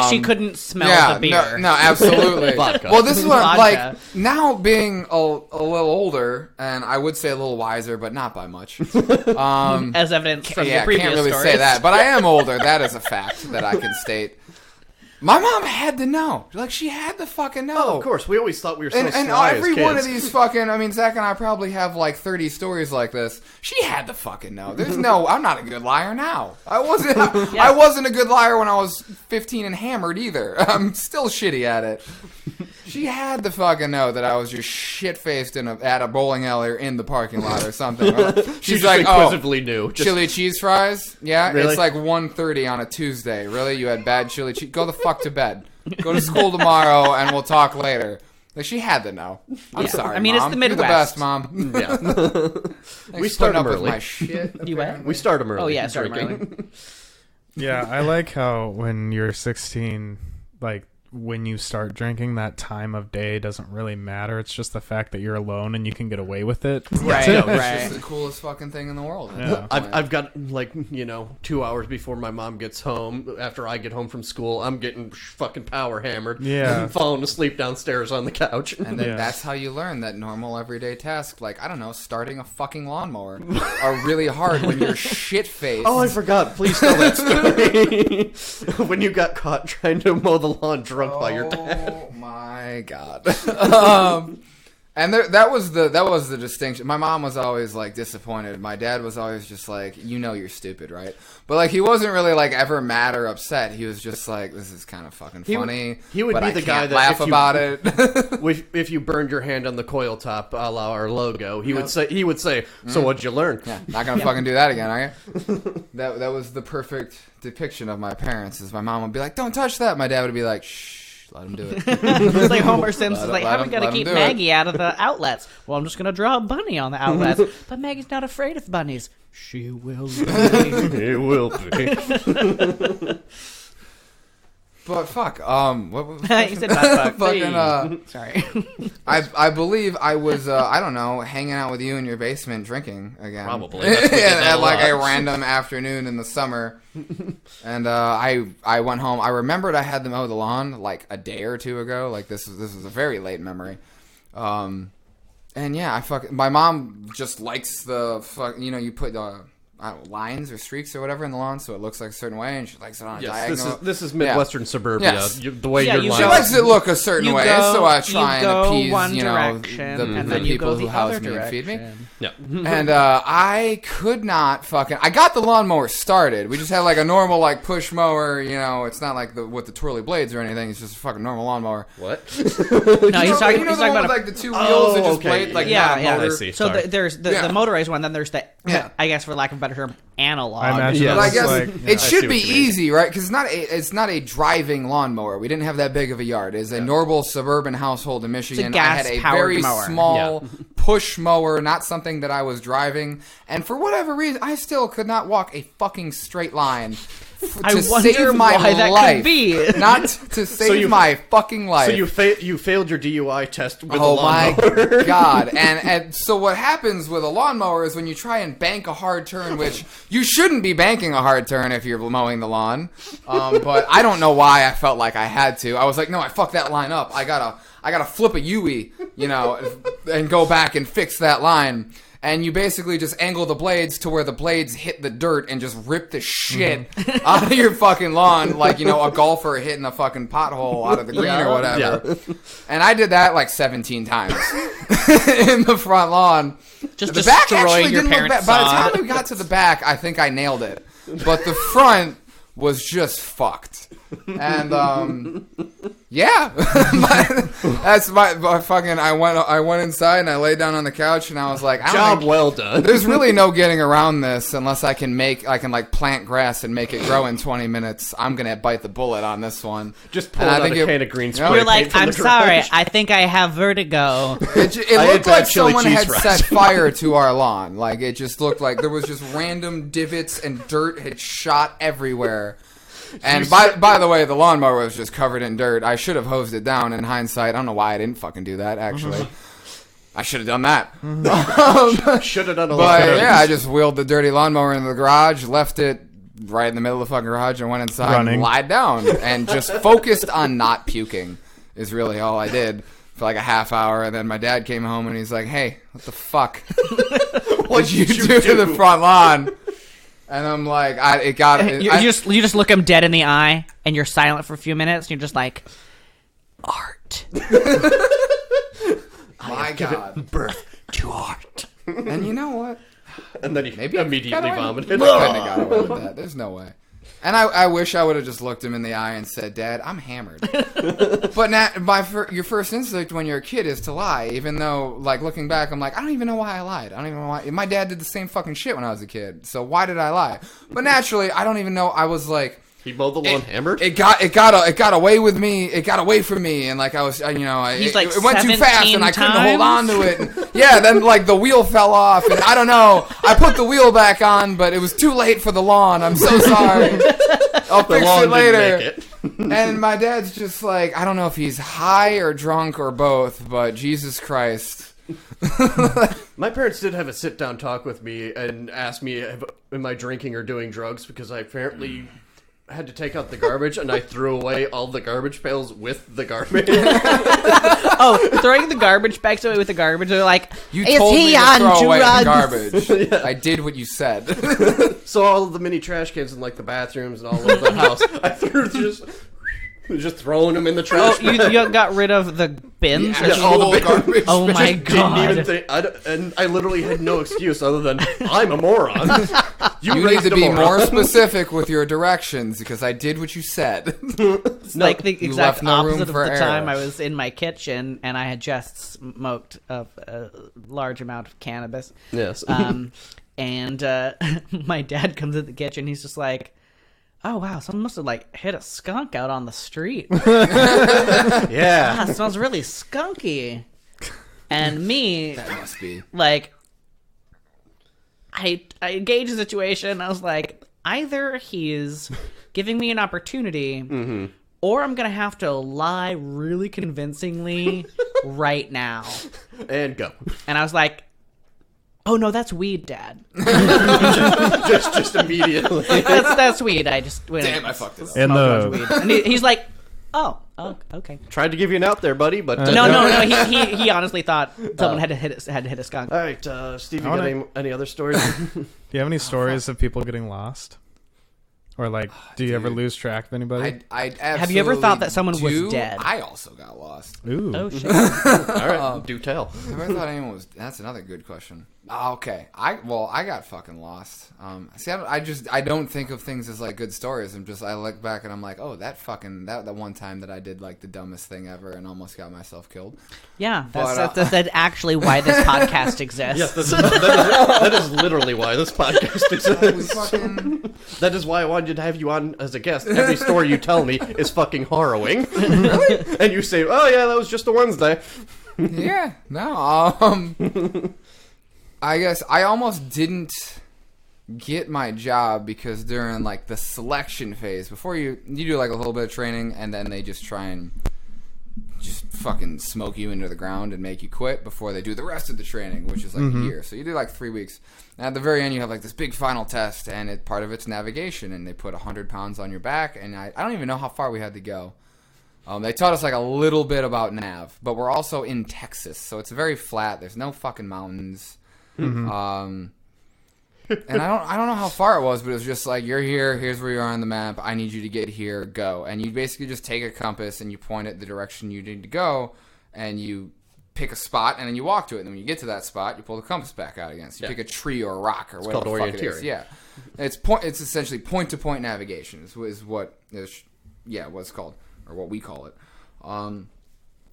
She couldn't smell the beer. No, absolutely. Vodka. Well, this is what now being a little older, and I would say a little wiser, but not by much. As evidence from the previous can't really stories. say that, but I am older. That is a fact that I can state. My mom had to know. She had to fucking know. Oh, of course. We always thought we were so and sly every as kids. one of these fucking... Zach and I probably have 30 stories like this. She had to fucking know. I'm not a good liar now. I wasn't a good liar when I was 15 and hammered either. I'm still shitty at it. She had to fucking know that I was just shit-faced at a bowling alley or in the parking lot or something. She's like, inquisitively knew. Chili cheese fries? Yeah, really? It's 1:30 on a Tuesday. Really? You had bad chili cheese? Go the fuck to bed. Go to school tomorrow and we'll talk later. She had to know. I'm sorry, Mom. It's the Midwest. You're the best, Mom. Yeah. We start them early. With my shit. You what? We start them early. Oh, yeah, start them early. Yeah, I like how when you're 16, when you start drinking, that time of day doesn't really matter. It's just the fact that you're alone and you can get away with it. Right, It's right. just the coolest fucking thing in the world. Yeah. I've got, 2 hours before my mom gets home. After I get home from school, I'm getting fucking power hammered. Yeah. And falling asleep downstairs on the couch. And then that's how you learn that normal everyday tasks, like, I don't know, starting a fucking lawnmower, are really hard when you're shit-faced. Oh, I forgot. Please tell that story. When you got caught trying to mow the lawn drunk by your dad. Oh my god. And that was the distinction. My mom was always like disappointed. My dad was always just like, you're stupid, right? But like he wasn't really like ever mad or upset. He was just like, this is kind of fucking funny. He would but be I the can't guy that laugh if you- about it. If you burned your hand on the coil top, a la our logo, he would say, so what'd you learn? Yeah, not gonna fucking do that again, are you? That was the perfect depiction of my parents. Is my mom would be like, don't touch that. My dad would be like, shh. Let him do it. It's like Homer Simpson's like, how are we let going to him keep do it. Maggie out of the outlets? Well, I'm just going to draw a bunny on the outlets. But Maggie's not afraid of bunnies. She will be. It will be. But fuck, what was You said not fuck. fucking, Sorry. I believe I was, I don't know, hanging out with you in your basement drinking again. Probably. That's what we did that At a like a lot. random afternoon in the summer. And I went home. I remembered I had to mow the lawn like a day or two ago. Like this was a very late memory. And yeah, my mom just likes you put lines or streaks or whatever in the lawn so it looks like a certain way, and she likes it on a diagonal. This is Midwestern suburbia. Yes. The way Yeah, your you She lines... likes it look a certain way, so I try you and go appease, one the direction, and then you people go who the house other me and feed me. direction. Yeah. And I could not fucking... I got the lawnmower started. We just had like a normal like push mower, it's not like with the twirly blades or anything. It's just a fucking normal lawnmower. What? No, he's talking the one about with like the two wheels that just okay. blade, like Yeah, not a yeah. motor. I see. So Sorry. there's the Yeah. motorized one, then there's the, Yeah. I guess for lack of a better term, analog. I imagine Yeah. it But I was guess like, it I should see be what you mean. easy, right? Because it's not a driving lawnmower. We didn't have that big of a yard. It's a normal suburban household in Michigan. I had a gas-powered very mower. small push mower, not something that I was driving. And for whatever reason, I still could not walk a fucking straight line I to wonder save my why that could life. be. Not to save my fucking life. So you failed your DUI test with a Oh my lawnmower. god! And so what happens with a lawnmower is when you try and bank a hard turn, which you shouldn't be banking a hard turn if you're mowing the lawn. But I don't know why I felt like I had to. I was like, no, I fucked that line up. I gotta flip a U-ey, and go back and fix that line. And you basically just angle the blades to where the blades hit the dirt and just rip the shit out of your fucking lawn, like, a golfer hitting a fucking pothole out of the green or whatever. Yeah. And I did that like 17 times in the front lawn. Just The back destroying actually your didn't look parents' bad. By the lawn. time we got to the back, I think I nailed it. But the front was just fucked. And yeah, that's my fucking. I went inside and I laid down on the couch and I was like, Job well done. There's really no getting around this unless I can like plant grass and make it grow in 20 minutes. I'm gonna bite the bullet on this one. Just pull out a can of green spray. You're like, paint from I'm the sorry, garage. I think I have vertigo. It I looked had bad like chili someone cheese had fries. set fire to our lawn. Like, it just looked like there was just random divots and dirt had shot everywhere. And by the way, the lawnmower was just covered in dirt. I should have hosed it down in hindsight. I don't know why I didn't fucking do that, actually. I should have done that. Should have done a lot But better. yeah, I just wheeled the dirty lawnmower into the garage, left it right in the middle of the fucking garage, and went inside Running. and lied down. And just focused on not puking is really all I did for like a half hour. And then my dad came home and he's like, hey, what the fuck? What'd you do to the front lawn? And I'm like, You just look him dead in the eye, and you're silent for a few minutes, and you're just like, art. my God. Birth to art. And you know what? And then he Maybe immediately I vomited. couldn't have got away with that. There's no way. And I wish I would have just looked him in the eye and said, Dad, I'm hammered. But your first instinct when you're a kid is to lie, even though, like, looking back, I'm like, I don't even know why I lied. I don't even know why. My dad did the same fucking shit when I was a kid, so why did I lie? But naturally, I don't even know. I was like... He mowed the lawn hammered? It got away with me. It got away from me, and like I was, He's like it went too 17 fast, and I couldn't times? hold on to it. And, yeah, then like the wheel fell off, and I don't know. I put the wheel back on, but it was too late for the lawn. I'm so sorry. I'll fix lawn it later. didn't make it. And my dad's just like, I don't know if he's high or drunk or both, but Jesus Christ. My parents did have a sit-down talk with me and asked me, am I drinking or doing drugs? Because I apparently had to take out the garbage, and I threw away all the garbage pails with the garbage. Throwing the garbage bags away with the garbage. They're like, You is told he me to on throw away the drugs? garbage. I did what you said. So all of the mini trash cans in like the bathrooms and all over the house, I threw just throwing them in the trash. You got rid of the bins? Yeah, all the garbage. Oh my god. Didn't even think, and I literally had no excuse other than, I'm a moron. You need to be more specific with your directions because I did what you said. It's like the exact no room opposite of for the error. time I was in my kitchen and I had just smoked a large amount of cannabis. Yes. And my dad comes in the kitchen. He's just like, oh, wow, someone must have, like, hit a skunk out on the street. Yeah. It smells really skunky. And me, That must be. like, I engaged the situation. I was like, either he's giving me an opportunity, or I'm going to have to lie really convincingly right now. And go. And I was like, oh, no, that's weed, Dad. just immediately. That's weed. I just went Damn, I fucked it up. And smoked a bunch of weed. And he's like, oh, okay. Tried to give you an out there, buddy, but... No. He honestly thought someone had to hit a skunk. All right, Steve, you got any other stories? Do you have any stories of people getting lost? Or, like, do you ever lose track of anybody? I Have you ever thought that someone do. was dead? I also got lost. Ooh. Oh, shit. All right, do tell. Have I thought anyone was? That's another good question. Okay, I got fucking lost. See, I don't think of things as like good stories. I look back and I'm like, oh, that one time that I did like the dumbest thing ever and almost got myself killed. Yeah, that's actually why this podcast exists. Yes, that is literally why this podcast exists. Fucking... That is why I wanted to have you on as a guest. Every story you tell me is fucking harrowing. Really? And you say, oh yeah, that was just a Wednesday. Yeah, no. I guess I almost didn't get my job because during like the selection phase, before you do like a little bit of training and then they just try and just fucking smoke you into the ground and make you quit before they do the rest of the training, which is like a year. So you do like 3 weeks. And at the very end, you have like this big final test, and part of it's navigation, and they put 100 pounds on your back, and I don't even know how far we had to go. They taught us like a little bit about nav, but we're also in Texas, so it's very flat. There's no fucking mountains. And I don't know how far it was, but it was just like, you're here, here's where you are on the map, I need you to get here, go. And you basically just take a compass and you point it the direction you need to go, and you pick a spot, and then you walk to it. And when you get to that spot, you pull the compass back out again. So you pick a tree or a rock or whatever the fuck it is. Yeah, it's essentially point-to-point navigation is what it's called, or what we call it.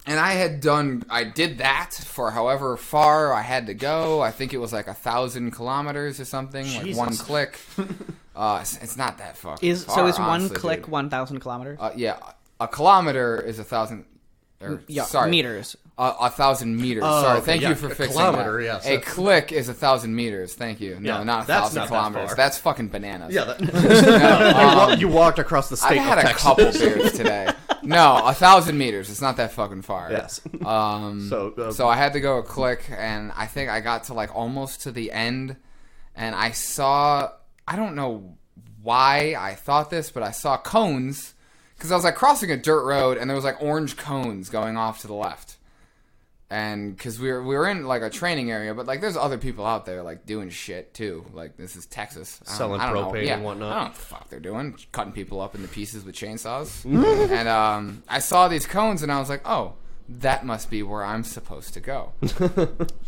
And I did that for however far I had to go. I think it was like 1,000 kilometers or something, like one click. It's not that far. Is one click 1,000 kilometers? Yeah, a kilometer is 1,000. Meters. 1,000 meters. Sorry, thank you for fixing kilometer, that. Yes. A click is 1,000 meters. Thank you. No, Yeah, not that's 1,000 not kilometers. that far. That's fucking bananas. Yeah, you walked across the state I've had of a Texas. couple beers today. No, 1,000 meters. It's not that fucking far. Yes. So I had to go a click, and I think I got to like almost to the end, and I don't know why I thought this, but I saw cones, because I was like crossing a dirt road, and there was like orange cones going off to the left. And because we were in like a training area, but like there's other people out there like doing shit too. Like this is Texas, selling I don't know. propane Yeah, and whatnot. I don't know what the fuck they're doing, cutting people up into pieces with chainsaws. And I saw these cones, and I was like, oh, that must be where I'm supposed to go.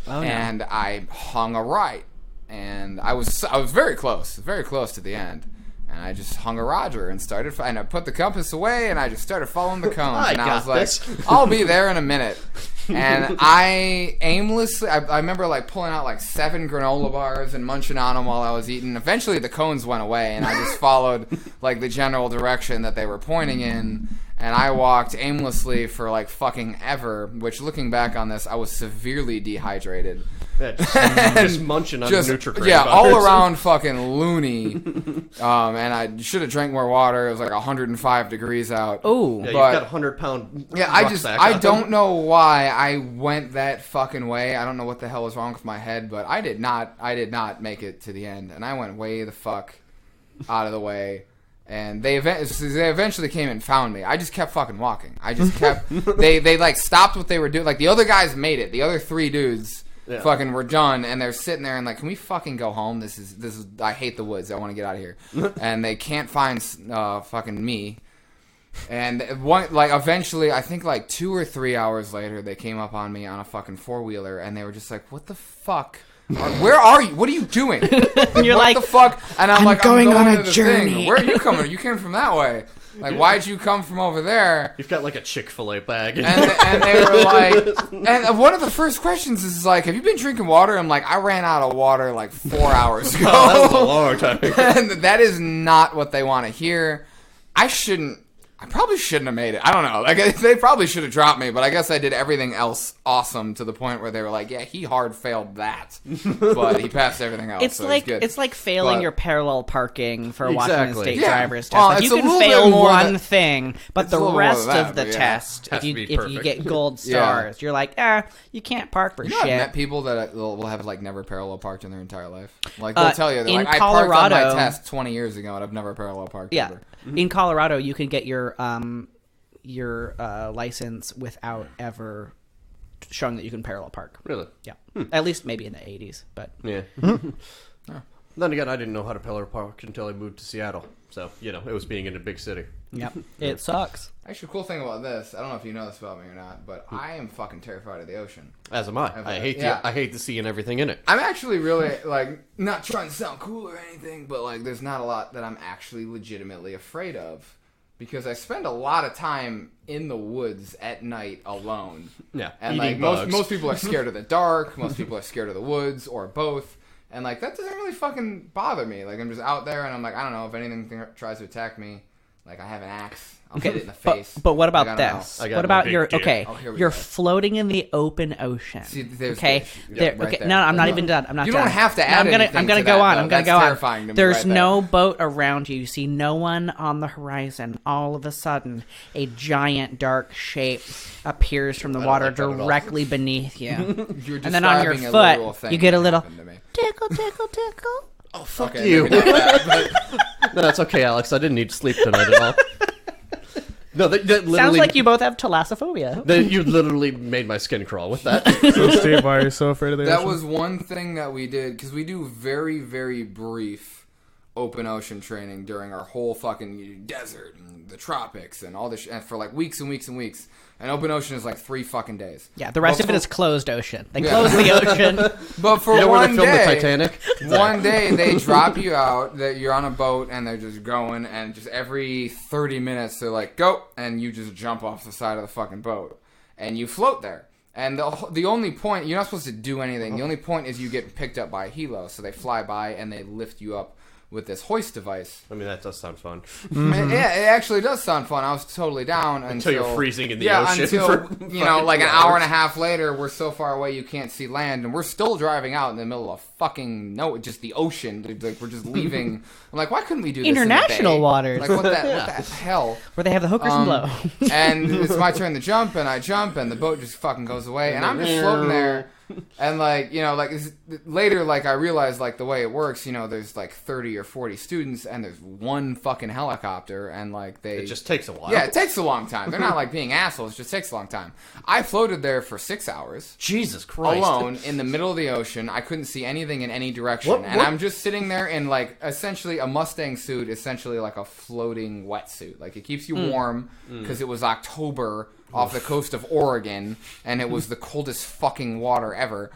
And I hung a right, and I was very close to the end. And I just hung a Roger and and I put the compass away, and I just started following the cones. And I was like, I'll be there in a minute. And I aimlessly, I remember like pulling out like 7 granola bars and munching on them while I was eating. Eventually the cones went away, and I just followed like the general direction that they were pointing in. And I walked aimlessly for like fucking ever, which looking back on this, I was severely dehydrated. Just munching on Nutri-Grain. Yeah, all around fucking loony. And I should have drank more water. It was like 105 degrees out. Oh, yeah, you've got 100-pound. Yeah, I don't know why I went that fucking way. I don't know what the hell was wrong with my head, but I did not make it to the end, and I went way the fuck out of the way. And they eventually came and found me. I just kept fucking walking. I just kept. they like stopped what they were doing. Like the other guys made it. The other 3 dudes fucking were done, and they're sitting there and like, can we fucking go home? This is. I hate the woods. I want to get out of here. And they can't find fucking me. And eventually, I think like 2 or 3 hours later, they came up on me on a fucking 4-wheeler, and they were just like, "What the fuck? Where are you? What are you doing?" And you're what like, the fuck? And I'm like, going on to a the journey. thing. Where are you coming? You came from that way. Like, why'd you come from over there? You've got like a Chick-fil-A bag. And they were like, and one of the first questions is like, have you been drinking water? I'm like, I ran out of water like 4 hours ago. Oh, that was a long time. And that is not what they want to hear. I probably shouldn't have made it. I don't know. Like, they probably should have dropped me, but I guess I did everything else awesome to the point where they were like, yeah, he hard failed that. But he passed everything else. It's like failing your parallel parking for watching the state driver's test. Well, like, you can fail one thing, but the rest of the test, if you get gold stars, you're like, you can't park for shit. I've met people that will have like never parallel parked in their entire life. Like, they'll tell you, they're like, Colorado, I parked on my test 20 years ago and I've never parallel parked ever. In Colorado, you can get your license without ever showing that you can parallel park. Really? Yeah. At least maybe in the 80s, but yeah. Then again, I didn't know how to parallel park until I moved to Seattle. So, it was being in a big city. Yep. It sucks. Actually, cool thing about this, I don't know if you know this about me or not, but I am fucking terrified of the ocean. As am I. I hate the sea and everything in it. I'm actually really, like, not trying to sound cool or anything, but, like, there's not a lot that I'm actually legitimately afraid of. Because I spend a lot of time in the woods at night alone. Yeah, and like most people are scared of the dark. Most people are scared of the woods or both. And like that doesn't really fucking bother me. Like I'm just out there and I'm like, I don't know, if anything tries to attack me, like I have an axe. I'll get it in the face. But what about this? What about you're go. floating in the open ocean. See, okay. There. No, I'm not even done. I'm not you done. don't have to add anything. I'm gonna to go that, on. though. I'm gonna That's go terrifying on. to me There's right no there. boat around you. You see no one on the horizon. All of a sudden, a giant dark shape appears from the water directly beneath you. And then on your foot, you get a little tickle, tickle, tickle. Oh, fuck you. No, that's okay, Alex. I didn't need to sleep tonight at all. No, that literally sounds like you both have thalassophobia. You literally made my skin crawl with that. So, Steve, why are you so afraid of the ocean? That was one thing that we did, because we do very, very brief open ocean training during our whole fucking desert and the tropics and all this and for like weeks and weeks and weeks. And open ocean is like 3 fucking days. Yeah, the rest of it is closed ocean. They close the ocean. But for where they filmed the Titanic? One day they drop you out, that you're on a boat and they're just going, and just every 30 minutes they're like, go, and you just jump off the side of the fucking boat. And you float there. And the only point, you're not supposed to do anything. The only point is you get picked up by a helo. So they fly by and they lift you up with this hoist device. I mean, that does sound fun. Mm-hmm. Yeah, it actually does sound fun. I was totally down until you're freezing in the ocean. Until like an hour and a half later, we're so far away you can't see land, and we're still driving out in the middle of fucking just the ocean. Like we're just leaving. I'm like, why couldn't we do this international in the bay? waters? Like what the hell? Where they have the hookers and blow. And it's my turn to jump, and I jump, and the boat just fucking goes away, and I'm just floating there. And later, I realized the way it works. There's 30 or 40 students, and there's one fucking helicopter, and it just takes a while. Yeah, it takes a long time. They're not being assholes. It just takes a long time. I floated there for 6 hours. Jesus Christ! Alone in the middle of the ocean. I couldn't see anything in any direction, and I'm just sitting there in essentially a Mustang suit, essentially like a floating wetsuit. It keeps you warm because it was October. Off the coast of Oregon, and it was the coldest fucking water ever.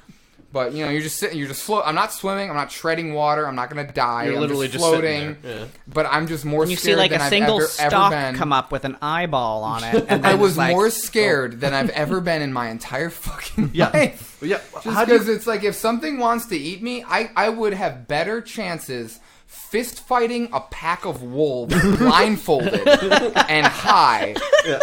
But you're just sitting, you're just floating. I'm not swimming. I'm not treading water. I'm not gonna die. You're literally just floating. Just sitting there. Yeah. But I'm just more you scared see than a single I've stalk ever been. Come up with an eyeball on it. And I was more scared than I've ever been in my entire fucking life. Yeah. Just because it's if something wants to eat me, I would have better chances fist fighting a pack of wolves blindfolded and high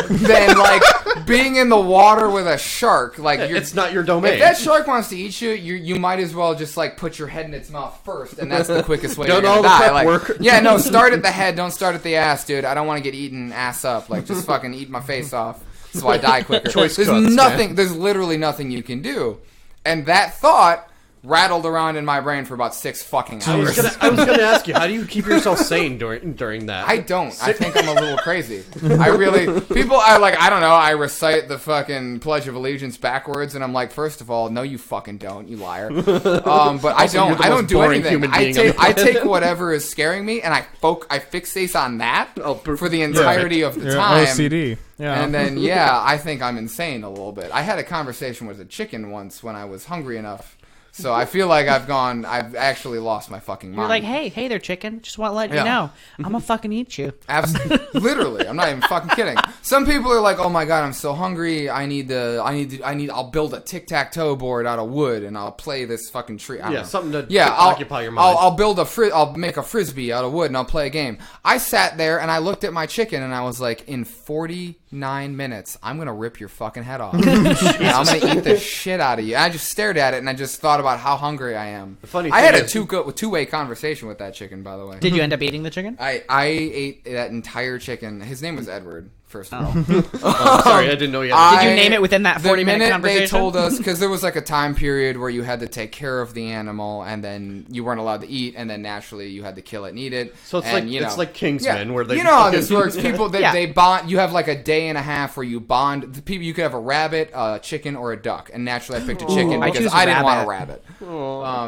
than like being in the water with a shark. Like it's not your domain. If that shark wants to eat you, you might as well just like put your head in its mouth first, and that's the quickest way to die. Like, work. Yeah, no, start at the head, don't start at the ass, dude. I don't want to get eaten ass up. Like, just fucking eat my face off so I die quicker. There's literally nothing you can do. And that thought rattled around in my brain for about 6 fucking hours. I was gonna ask you, how do you keep yourself sane during that? I don't. I think I'm a little crazy. People are like, I don't know, I recite the fucking Pledge of Allegiance backwards, and I'm like, first of all, no, you fucking don't, you liar. But I don't do anything. I take whatever is scaring me, and I fixate on that for the entirety of the time. OCD. Yeah. And then, I think I'm insane a little bit. I had a conversation with a chicken once when I was hungry enough. So I feel like I've actually lost my fucking mind. You're like, hey there, chicken. Just want to let you know, I'm gonna fucking eat you. Absolutely, literally, I'm not even fucking kidding. Some people are like, oh my god, I'm so hungry. I'll build a tic-tac-toe board out of wood and I'll play this fucking tree. Something to occupy your mind. I'll make a frisbee out of wood and I'll play a game. I sat there and I looked at my chicken and I was like, in 49 minutes, I'm gonna rip your fucking head off. And I'm gonna eat the shit out of you. And I just stared at it and I just thought about how hungry I am. I had a two-way conversation with that chicken, by the way. Did you end up eating the chicken? I ate that entire chicken. His name was Edward, first of all. Sorry, I didn't know you had Did you name it within that 40-minute conversation? They told us, because there was like a time period where you had to take care of the animal, and then you weren't allowed to eat, and then naturally you had to kill it and eat it. So it's it's like Kingsman, where they... You know how this works. People, they bond. You have like a day and a half where you bond. People, you could have a rabbit, a chicken, or a duck. And naturally I picked a chicken because I didn't want a rabbit.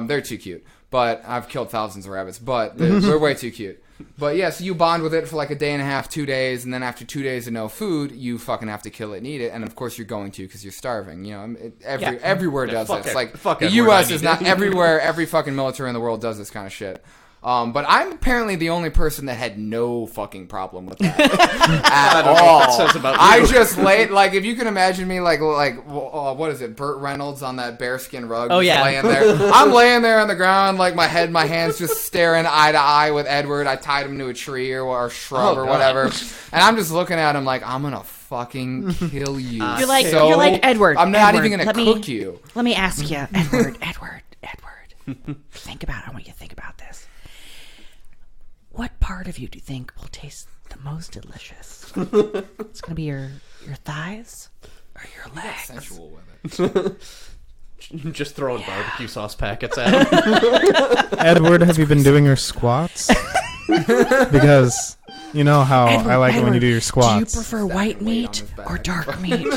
They're too cute. But I've killed thousands of rabbits, but they're way too cute. But so you bond with it for like a day and a half, 2 days, and then after 2 days of no food, you fucking have to kill it and eat it. And of course you're going to because you're starving. You know, everywhere does this. Like the U.S. is not everywhere. Every fucking military in the world does this kind of shit. But I'm apparently the only person that had no fucking problem with that at all. That says about you. I just laid, like, if you can imagine me, like what is it, Burt Reynolds on that bearskin rug? Laying there. I'm laying there on the ground, like my hands just staring eye to eye with Edward. I tied him to a tree or shrub or whatever, and I'm just looking at him like, I'm gonna fucking kill you. You're like Edward. I'm not even gonna cook you. Let me ask you, Edward. I want you to think about this. What part of you do you think will taste the most delicious? It's gonna be your thighs or your legs? Sensual with it. Just throwing barbecue sauce packets at him. Edward, have you been doing your squats? Because you know how I like it when you do your squats. Do you prefer white meat or dark meat?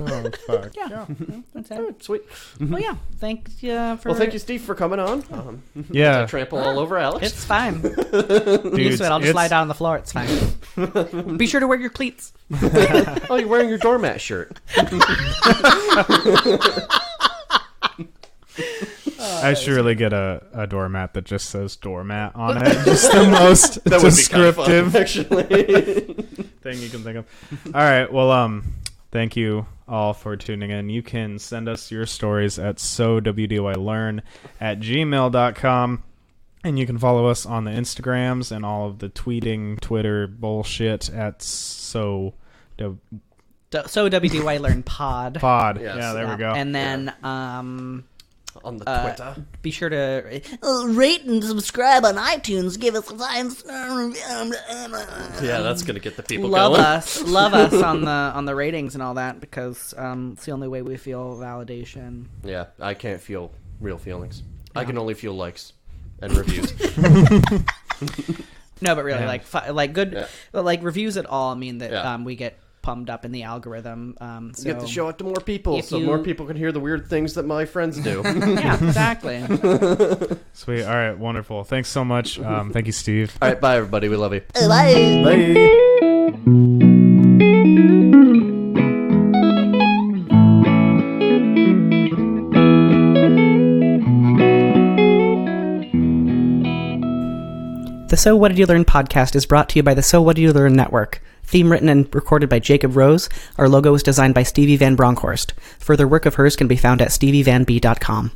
Oh, fuck. Yeah. That's it. Sweet. Well, yeah. Thank you, Steve, for coming on. Yeah. Trample all over Alex. It's fine. Dude, I'll just lie down on the floor. It's fine. Be sure to wear your cleats. Oh, you're wearing your doormat shirt. I should really get a doormat that just says doormat on it. Just the most descriptive thing you can think of. All right. Well, thank you all for tuning in. You can send us your stories at sowdolearn@gmail.com. And you can follow us on the Instagrams and all of the Twitter bullshit at So WDY Learn Pod. Yes. Yeah, there we go. And then on the Twitter. Be sure to rate and subscribe on iTunes. Give us a 5-star review. Yeah, that's gonna get the people love going. Love us on the ratings and all that, because it's the only way we feel validation. Yeah, I can't feel real feelings. No. I can only feel likes and reviews. No, but really, like good, like reviews at all mean that we get pumped up in the algorithm. So get the show out to more people, so more people can hear the weird things that my friends do. Yeah, exactly. Sweet. All right, wonderful. Thanks so much. Thank you, Steve. All right, bye, everybody. We love you. Bye. Bye. The So What Did You Learn podcast is brought to you by the So What Did You Learn Network. Theme written and recorded by Jacob Rose. Our logo was designed by Stevie Van Bronckhorst. Further work of hers can be found at stevievanb.com.